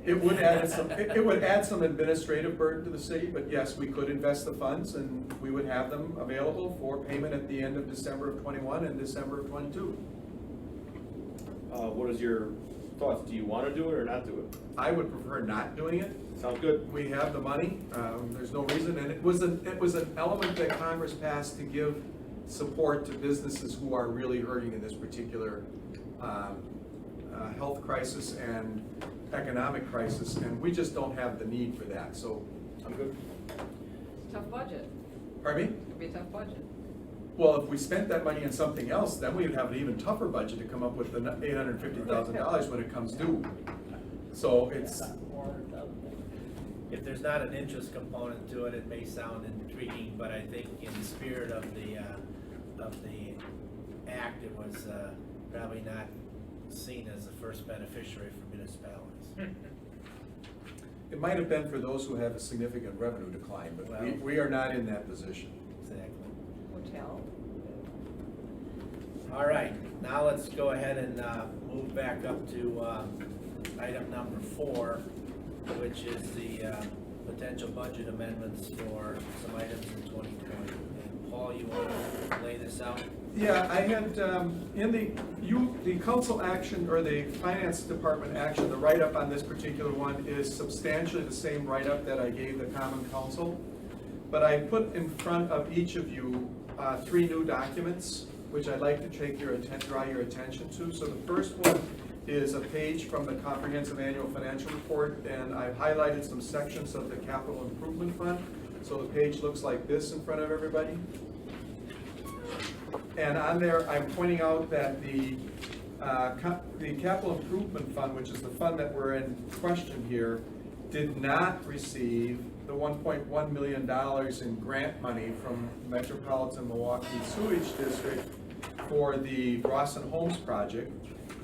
You gonna invest it? It would add some administrative burden to the city, but yes, we could invest the funds and we would have them available for payment at the end of December of 21 and December of 22. What is your thoughts? Do you want to do it or not do it? I would prefer not doing it. Sounds good. We have the money, there's no reason, and it was an element that Congress passed to give support to businesses who are really hurting in this particular health crisis and economic crisis, and we just don't have the need for that, so I'm good. It's a tough budget. Pardon me? It's gonna be a tough budget. Well, if we spent that money on something else, then we'd have an even tougher budget to come up with the $850,000 when it comes due. So it's, If there's not an interest component to it, it may sound intriguing, but I think in the spirit of the act, it was probably not seen as the first beneficiary for municipalities. it might have been for those who have a significant revenue decline, but we are not in that position. Exactly. Hotel. All right, now let's go ahead and move back up to item number 4, which is the potential budget amendments for some items in 2020. And Paul, you want to lay this out? Yeah, I had, in the council action, or the finance department action, the write-up on this particular one is substantially the same write-up that I gave the common council. But I put in front of each of you 3 new documents, which I'd like to draw your attention to. So the first one is a page from the comprehensive annual financial report, and I've highlighted some sections of the capital improvement fund. So the page looks like this in front of everybody. And on there, I'm pointing out that the capital improvement fund, which is the fund that we're in question here, did not receive the $1.1 million in grant money from Metropolitan Milwaukee Sewage District for the Rawson Homes project,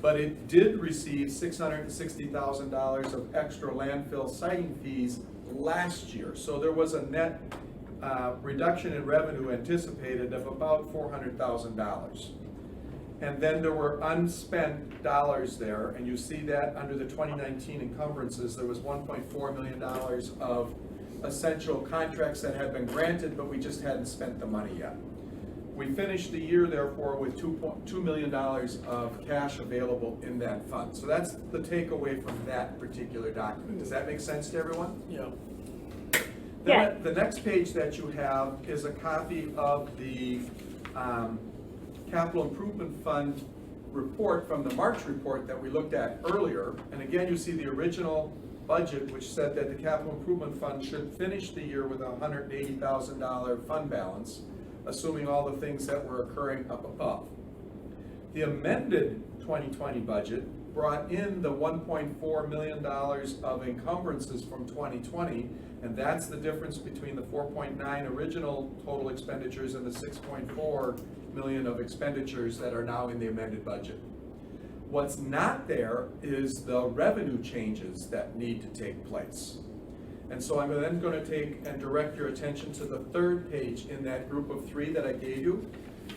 but it did receive $660,000 of extra landfill siting fees last year. So there was a net reduction in revenue anticipated of about $400,000. And then there were unspent dollars there, and you see that under the 2019 encumbrances, there was $1.4 million of essential contracts that had been granted, but we just hadn't spent the money yet. We finished the year, therefore, with $2 million of cash available in that fund. So that's the takeaway from that particular document. Does that make sense to everyone? Yeah. Yes. The next page that you have is a copy of the Capital Improvement Fund report from the March report that we looked at earlier. And again, you see the original budget, which said that the Capital Improvement Fund should finish the year with a $180,000 fund balance, assuming all the things that were occurring up above. The amended 2020 budget brought in the $1.4 million of encumbrances from 2020, and that's the difference between the 4.9 original total expenditures and the 6.4 million of expenditures that are now in the amended budget. What's not there is the revenue changes that need to take place. And so I'm then going to take and direct your attention to the third page in that group of three that I gave you.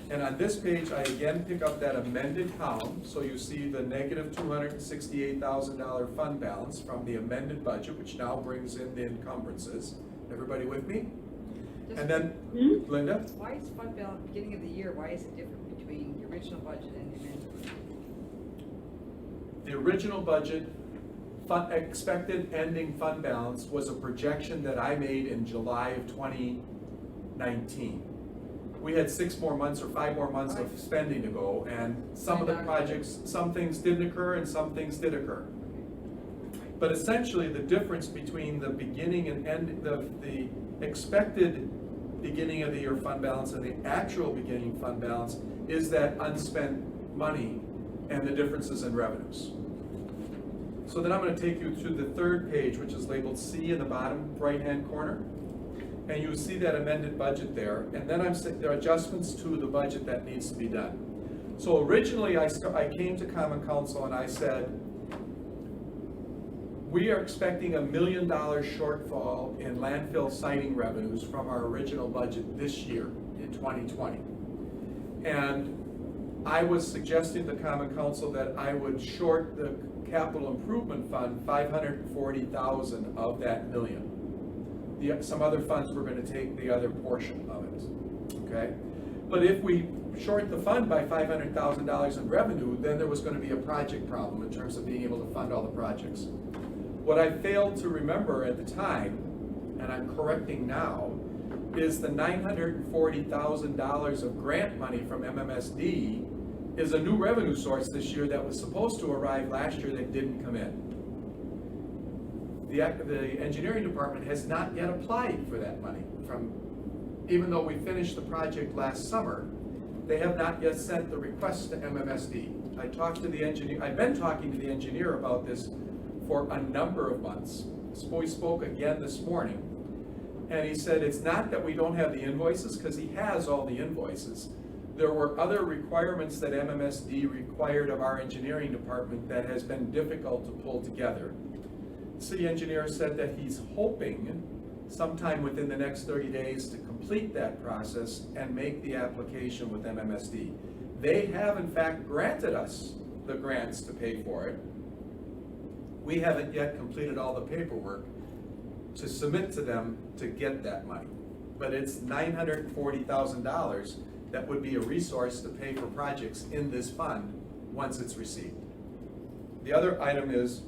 And on this page, I again pick up that amended column, so you see the negative $268,000 fund balance from the amended budget, which now brings in the encumbrances. Everybody with me? And then, Linda? Why is fund balance, beginning of the year, why is it different between the original budget and the amended budget? The original budget, expected ending fund balance was a projection that I made in July of 2019. We had 6 more months or 5 more months of spending to go, and some of the projects, some things didn't occur and some things did occur. But essentially, the difference between the beginning and end, the expected beginning of the year fund balance and the actual beginning fund balance is that unspent money and the differences in revenues. So then I'm going to take you to the third page, which is labeled C in the bottom right-hand corner. And you see that amended budget there. And then there are adjustments to the budget that needs to be done. So originally I came to Common Council and I said, we are expecting $1 million shortfall in landfill siting revenues from our original budget this year in 2020. And I was suggesting to Common Council that I would short the capital improvement fund $540,000 of that $1 million. Some other funds were going to take the other portion of it, okay? But if we short the fund by $500,000 in revenue, then there was going to be a project problem in terms of being able to fund all the projects. What I failed to remember at the time, and I'm correcting now, is the $940,000 of grant money from MMSD is a new revenue source this year that was supposed to arrive last year that didn't come in. The engineering department has not yet applied for that money even though we finished the project last summer, they have not yet sent the request to MMSD. I've been talking to the engineer about this for a number of months. We spoke again this morning, and he said it's not that we don't have the invoices, because he has all the invoices. There were other requirements that MMSD required of our engineering department that has been difficult to pull together. The city engineer said that he's hoping sometime within the next 30 days to complete that process and make the application with MMSD. They have in fact granted us the grants to pay for it. We haven't yet completed all the paperwork to submit to them to get that money. But it's $940,000 that would be a resource to pay for projects in this fund once it's received. The other item is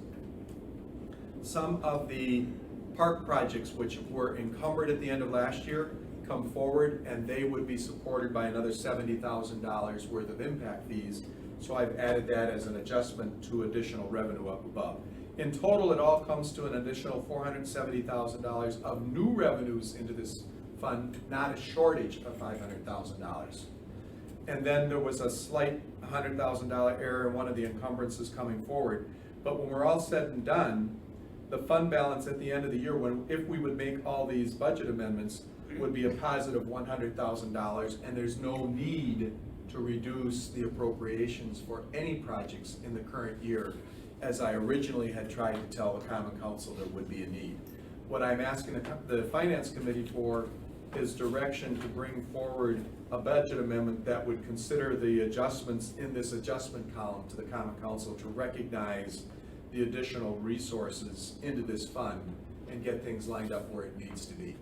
some of the park projects which were encumbered at the end of last year come forward, and they would be supported by another $70,000 worth of impact fees. So I've added that as an adjustment to additional revenue up above. In total, it all comes to an additional $470,000 of new revenues into this fund, not a shortage of $500,000. And then there was a slight $100,000 error in one of the encumbrances coming forward. But when we're all said and done, the fund balance at the end of the year, if we would make all these budget amendments, would be a positive $100,000, and there's no need to reduce the appropriations for any projects in the current year, as I originally had tried to tell the Common Council there would be a need. What I'm asking the Finance Committee for is direction to bring forward a budget amendment that would consider the adjustments in this adjustment column to the Common Council to recognize the additional resources into this fund and get things lined up where it needs to be.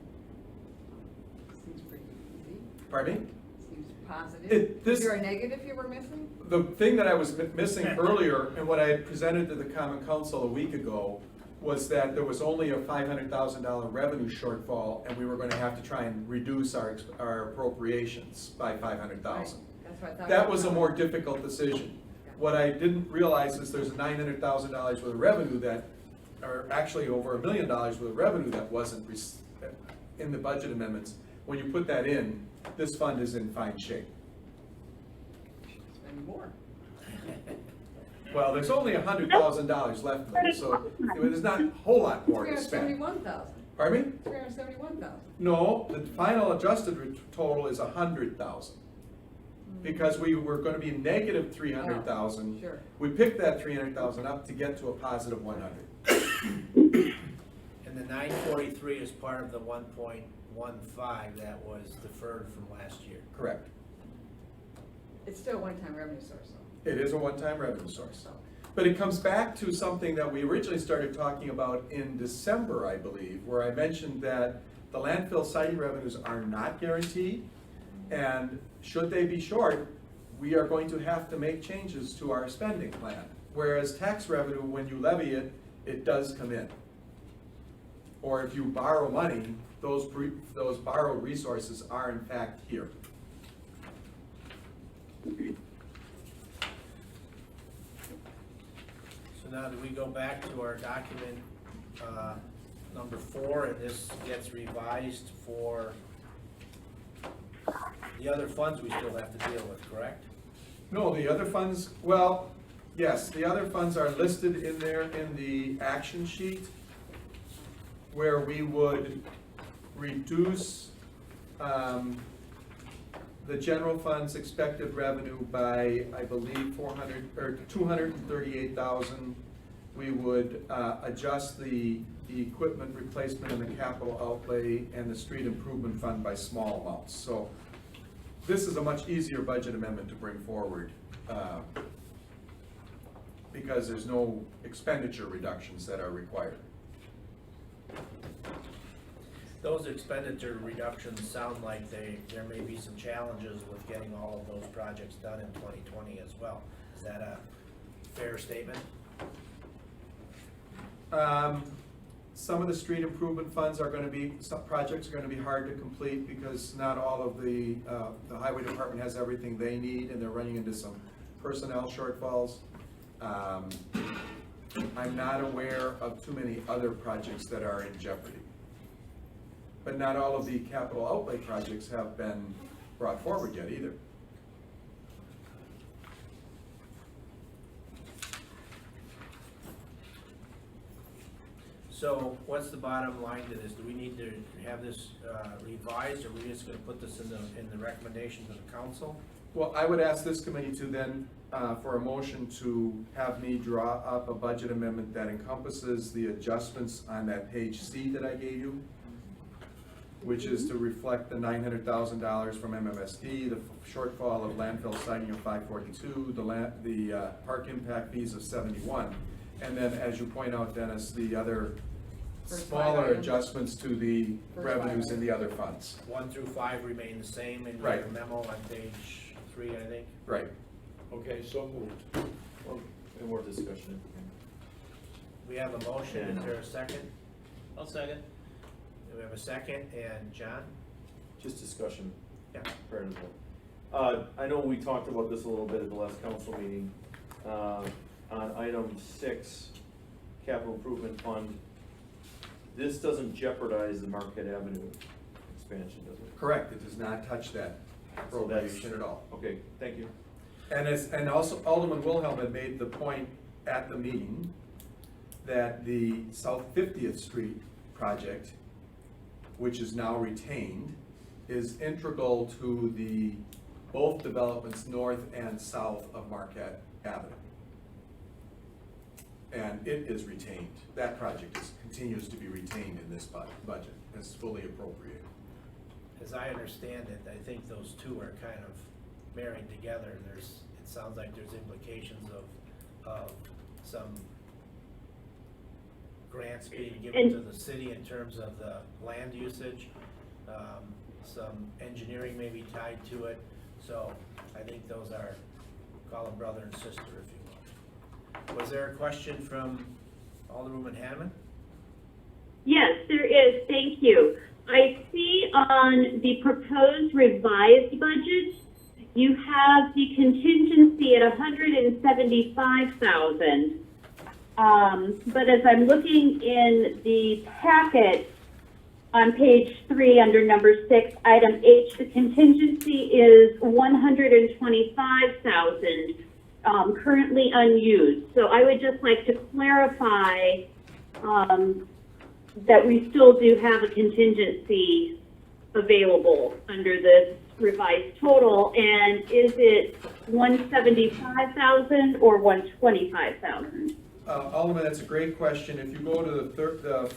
Seems pretty easy. Pardon me? Seems positive. This- Is there a negative you were missing? The thing that I was missing earlier, and what I had presented to the Common Council a week ago, was that there was only a $500,000 revenue shortfall, and we were going to have to try and reduce our appropriations by $500,000. That's what I thought. That was a more difficult decision. What I didn't realize is there's $900,000 worth of revenue that, or actually over $1 million worth of revenue that wasn't in the budget amendments. When you put that in, this fund is in fine shape. Spend more. Well, there's only $100,000 left of it, so there's not a whole lot more to spend. 371,000, Pardon me? 371,000. No, the final adjusted total is 100,000. Because we were gonna be negative 300,000. Sure. We picked that 300,000 up to get to a positive 100. And the 943 is part of the 1.15 that was deferred from last year. Correct. It's still a one-time revenue source, though. It is a one-time revenue source. But it comes back to something that we originally started talking about in December, I believe, where I mentioned that the landfill siting revenues are not guaranteed. And should they be short, we are going to have to make changes to our spending plan. Whereas tax revenue, when you levy it, it does come in. Or if you borrow money, those borrowed resources are in fact here. So now do we go back to our document, number 4, and this gets revised for the other funds we still have to deal with, correct? No, the other funds, well, yes, the other funds are listed in there in the action sheet where we would reduce the general fund's expected revenue by, I believe, 238,000. We would adjust the equipment replacement and the capital outlay and the street improvement fund by small amounts. So this is a much easier budget amendment to bring forward because there's no expenditure reductions that are required. Those expenditure reductions sound like there may be some challenges with getting all of those projects done in 2020 as well. Is that a fair statement? Some of the street improvement funds are gonna be, some projects are gonna be hard to complete because not all of the highway department has everything they need and they're running into some personnel shortfalls. I'm not aware of too many other projects that are in jeopardy. But not all of the capital outlay projects have been brought forward yet either. So what's the bottom line to this? Do we need to have this revised, or are we just gonna put this in the recommendation to the council? Well, I would ask this committee to then, for a motion to have me draw up a budget amendment that encompasses the adjustments on that page C that I gave you, which is to reflect the $900,000 from MMSD, the shortfall of landfill siting of 542, the park impact fees of 71, and then, as you point out, Dennis, the other First smaller line item. adjustments to the First revenues line in the other funds. 1 through 5 remain the same in your Right. memo on page 3, I think. Right. Okay, so moved. Well, any more discussion? We have a motion, is there a second? I'll second. Do we have a second, and John? Just discussion. Yeah. Prior to the vote. I know we talked about this a little bit at the last council meeting. On item 6, capital improvement fund, this doesn't jeopardize the Marquette Avenue expansion, does it? Correct, it does not touch that So that's- appropriation at all. Okay, thank you. And also Alderman Wilhelm had made the point at the meeting that the South 50th Street project, which is now retained, is integral to both developments north and south of Marquette Avenue. And it is retained. That project continues to be retained in this budget. It's fully appropriated. As I understand it, I think those two are kind of married together. It sounds like there's implications of some grants being given to the city in terms of the land usage. Some engineering may be tied to it. So I think those are, call them brother and sister, if you will. Was there a question from Alderwoman Hanneman? Yes, there is. Thank you. I see on the proposed revised budget, you have the contingency at 175,000. But as I'm looking in the packet on page 3 under number 6, item H, the contingency is 125,000. currently unused. So I would just like to clarify that we still do have a contingency available under this revised total, and is it 175,000 or 125,000? Alderman, that's a great question. If you go to the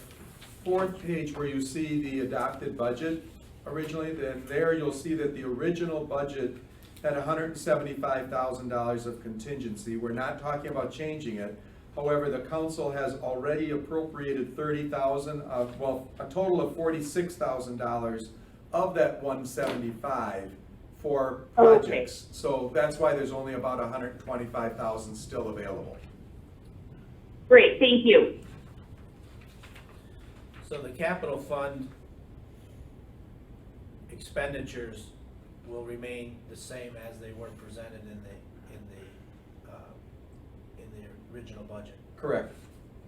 fourth page where you see the adopted budget originally, then there you'll see that the original budget had $175,000 of contingency. We're not talking about changing it. However, the council has already appropriated $30,000 of, well, a total of $46,000 of that 175 for projects. Okay. So that's why there's only about 125,000 still available. Great, thank you. So the capital fund expenditures will remain the same as they were presented in the original budget. Correct.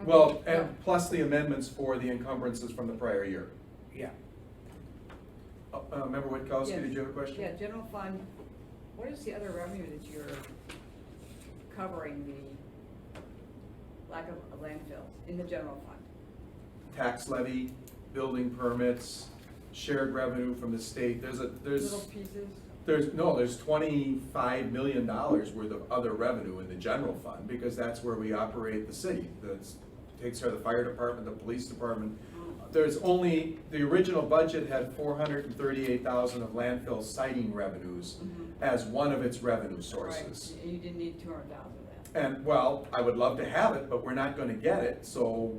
Well, and plus the amendments for the encumbrances from the prior year. Yeah. Member Witkowski, Yes. did you have a question? Yeah, general fund, what is the other revenue that you're covering the lack of landfills in the general fund? Tax levy, building permits, shared revenue from the state. Little pieces? There's $25 million worth of other revenue in the general fund, because that's where we operate the city. That takes care of the fire department, the police department. There's only, the original budget had $438,000 of landfill siting revenues as one of its revenue sources. Right, you didn't need 200,000 of that. And, well, I would love to have it, but we're not gonna get it, so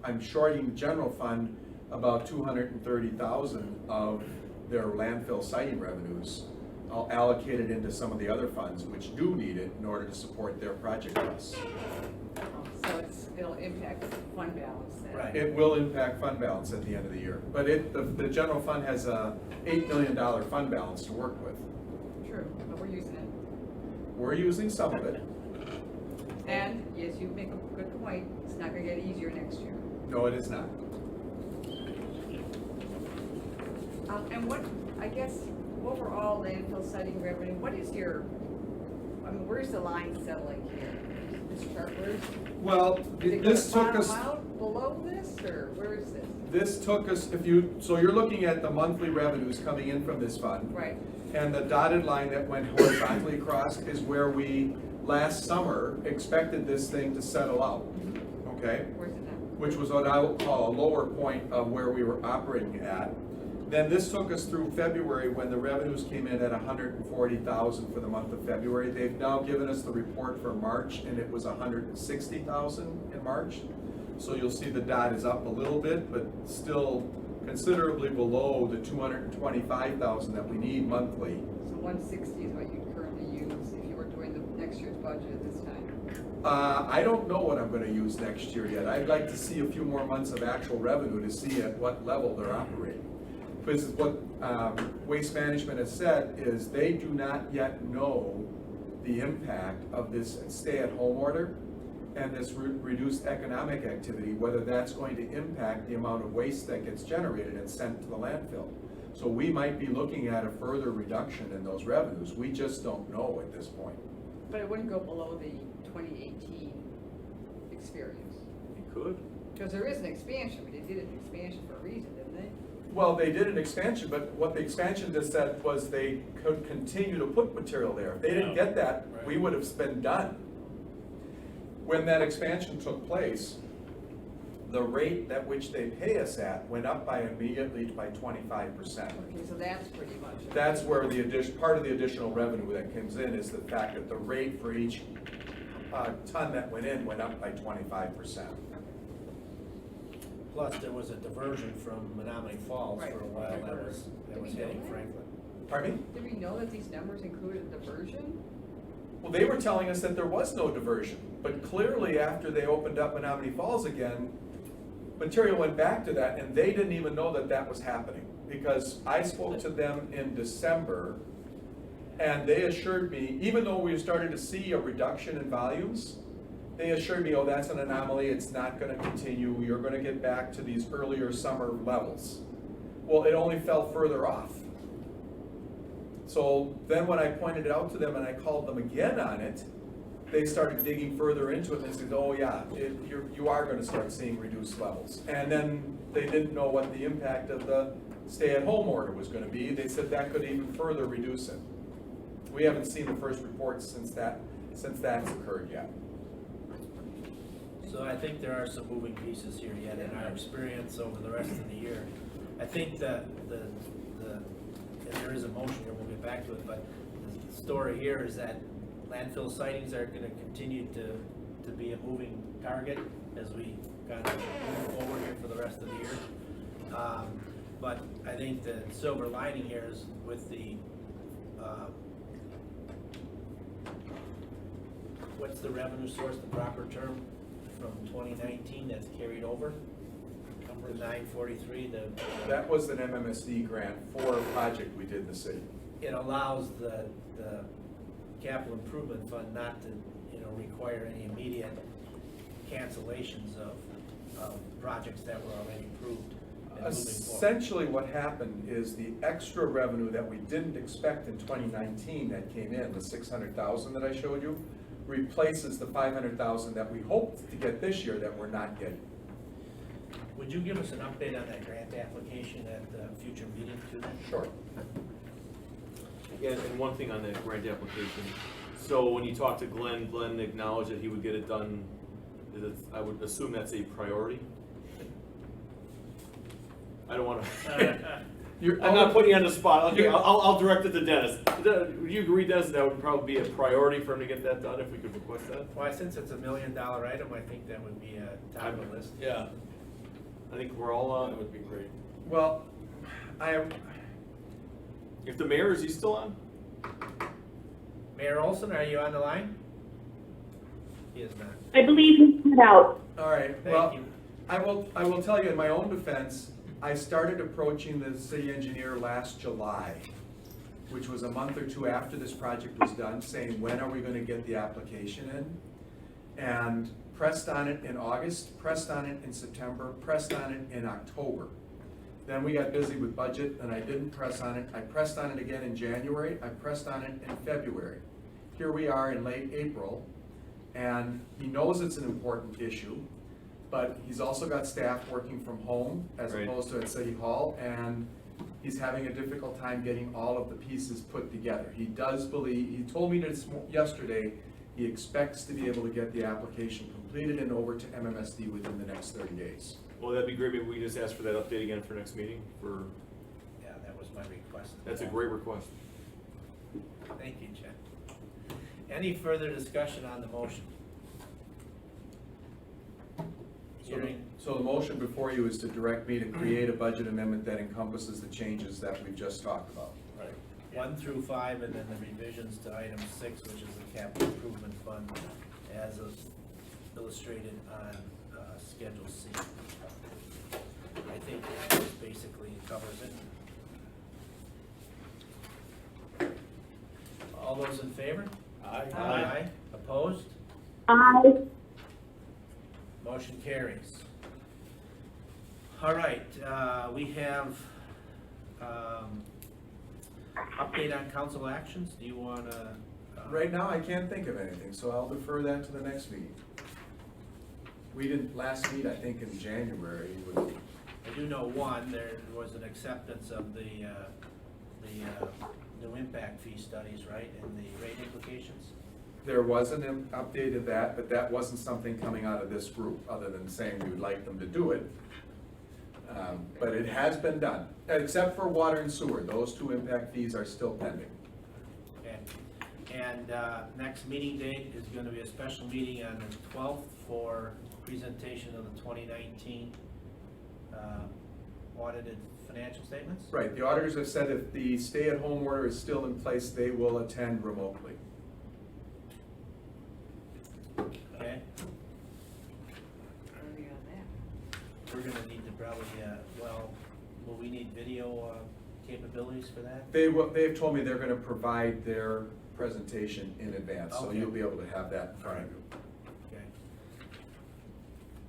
I'm shorting the general fund about 230,000 of their landfill siting revenues. I'll allocate it into some of the other funds which do need it in order to support their project costs. So it'll impact fund balance then. Right. It will impact fund balance at the end of the year, but the general fund has a $8 million fund balance to work with. True, but we're using it. We're using some of it. And, yes, you make a good point, it's not gonna get easier next year. No, it is not. And what, I guess, overall landfill siting revenue, what is your, I mean, where's the line settling here? This chart, where's, Well, is it gonna this took bottom us. out below this, or where is this? This took us, so you're looking at the monthly revenues coming in from this fund. Right, And the dotted line that went horizontally across is where we, last summer, expected this thing to settle out, okay? where's it now? Which was what I would call a lower point of where we were operating at. Then this took us through February, when the revenues came in at 140,000 for the month of February. They've now given us the report for March, and it was 160,000 in March. So you'll see the dot is up a little bit, but still considerably below the 225,000 that we need monthly. So 160 is what you currently use if you were doing the next year's budget at this time. I don't know what I'm gonna use next year yet. I'd like to see a few more months of actual revenue to see at what level they're operating. Because what Waste Management has said is they do not yet know the impact of this stay-at-home order and this reduced economic activity, whether that's going to impact the amount of waste that gets generated and sent to the landfill. So we might be looking at a further reduction in those revenues. We just don't know at this point. But it wouldn't go below the 2018 experience. You could. Because there is an expansion, but they did an expansion for a reason, didn't they? Well, they did an expansion, but what the expansion just said was they could continue to put material there. If they didn't get that, we would have been done. When that expansion took place, the rate at which they pay us at went up immediately by 25%. Okay, so that's pretty much. That's where the part of the additional revenue that comes in is the fact that the rate for each ton that went in went up by 25%. Plus, there was a diversion from Menominee Falls Right. for a while that was hitting Franklin. Pardon me? Did we know that these numbers included diversion? Well, they were telling us that there was no diversion, but clearly after they opened up Menominee Falls again, material went back to that, and they didn't even know that that was happening. Because I spoke to them in December, and they assured me, even though we started to see a reduction in volumes, they assured me, oh, that's an anomaly, it's not gonna continue, you're gonna get back to these earlier summer levels. Well, it only fell further off. So then when I pointed it out to them and I called them again on it, they started digging further into it, and they said, oh yeah, you are gonna start seeing reduced levels. And then they didn't know what the impact of the stay-at-home order was gonna be. They said that could even further reduce it. We haven't seen the first reports since that's occurred yet. So I think there are some moving pieces here yet in our experience over the rest of the year. I think that and there is a motion here, we'll get back to it, but the story here is that landfill sightings are gonna continue to be a moving target as we kind of move forward here for the rest of the year. But I think the silver lining here is with the, what's the revenue source, the proper term, from 2019 that's carried over? The 943, That was an MMSD grant for a project we did in the city. it allows the capital improvement fund not to, require any immediate cancellations of projects that were already approved and moving forward. Essentially what happened is the extra revenue that we didn't expect in 2019 that came in, the 600,000 that I showed you, replaces the 500,000 that we hoped to get this year that we're not getting. Would you give us an update on that grant application at the future meeting too? Sure. Yeah, and one thing on that grant application, so when you talked to Glenn acknowledged that he would get it done, I would assume that's a priority? I don't wanna, I'm not putting you on the spot, okay, I'll direct it to Dennis. Would you agree, Dennis, that would probably be a priority for him to get that done if we could request that? Well, since it's $1 million item, I think that would be a top of the list. Yeah, I think we're all on, it would be great. Well, If the mayor, is he still on? Mayor Olson, are you on the line? He is not. I believe he put out. all right, Thank well, you. I will tell you in my own defense, I started approaching the city engineer last July, which was a month or two after this project was done, saying, when are we gonna get the application in? And pressed on it in August, pressed on it in September, pressed on it in October. Then we got busy with budget and I didn't press on it. I pressed on it again in January, I pressed on it in February. Here we are in late April, and he knows it's an important issue, but he's also got staff working from home as Right. opposed to at City Hall, and he's having a difficult time getting all of the pieces put together. He does believe, he told me yesterday, he expects to be able to get the application completed and over to MMSD within the next 30 days. Well, that'd be great, maybe we can just ask for that update again for next meeting, Yeah, that was my request. that's a great request. Thank you, Jen. Any further discussion on the motion? So the motion before you is to direct me to create a budget amendment that encompasses the changes that we've just talked about. Right. 1 through 5, and then the revisions to item 6, which is the capital improvement fund, as illustrated on Schedule C. I think that basically covers it. All those in favor? Aye. Opposed? Aye. Motion carries. All right, we have update on council actions. Do you want to? Right now, I can't think of anything, so I'll defer that to the next meeting. We didn't last meet, I think, in January. I do know one, there was an acceptance of the new impact fee studies, right, and the rate implications? There was an update of that, but that wasn't something coming out of this group, other than saying we would like them to do it. But it has been done, except for water and sewer. Those two impact fees are still pending. Okay. And next meeting date is going to be a special meeting on the 12th for presentation of the 2019 audited financial statements? Right, the auditors have said if the stay-at-home order is still in place, they will attend remotely. Okay. Early on that. We're gonna need to probably, will we need video capabilities for that? They've told me they're gonna provide their presentation in advance, so Okay. you'll be able to have that in front of you. Okay.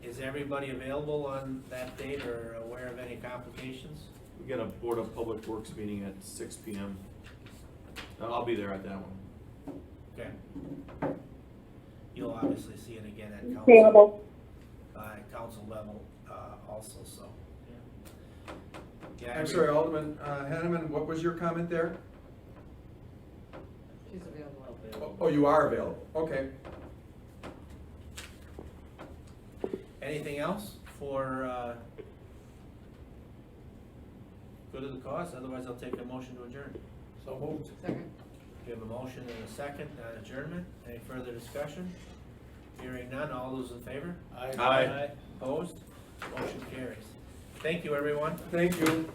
Is everybody available on that date or aware of any complications? We got a Board of Public Works meeting at 6 p.m. I'll be there at that one. Okay. you'll obviously see it again at council, Available. council level, also, so. Yeah, I'm sorry, Alderman Henneman, what was your comment there? She's available. Oh, you are available, okay. Anything else for, good of the cause? Otherwise, I'll take a motion to adjourn. So moved. Second. We have a motion and a second on adjournment. Any further discussion? Hearing none, all those in favor? Aye. Opposed? Motion carries. Thank you, everyone. Thank you.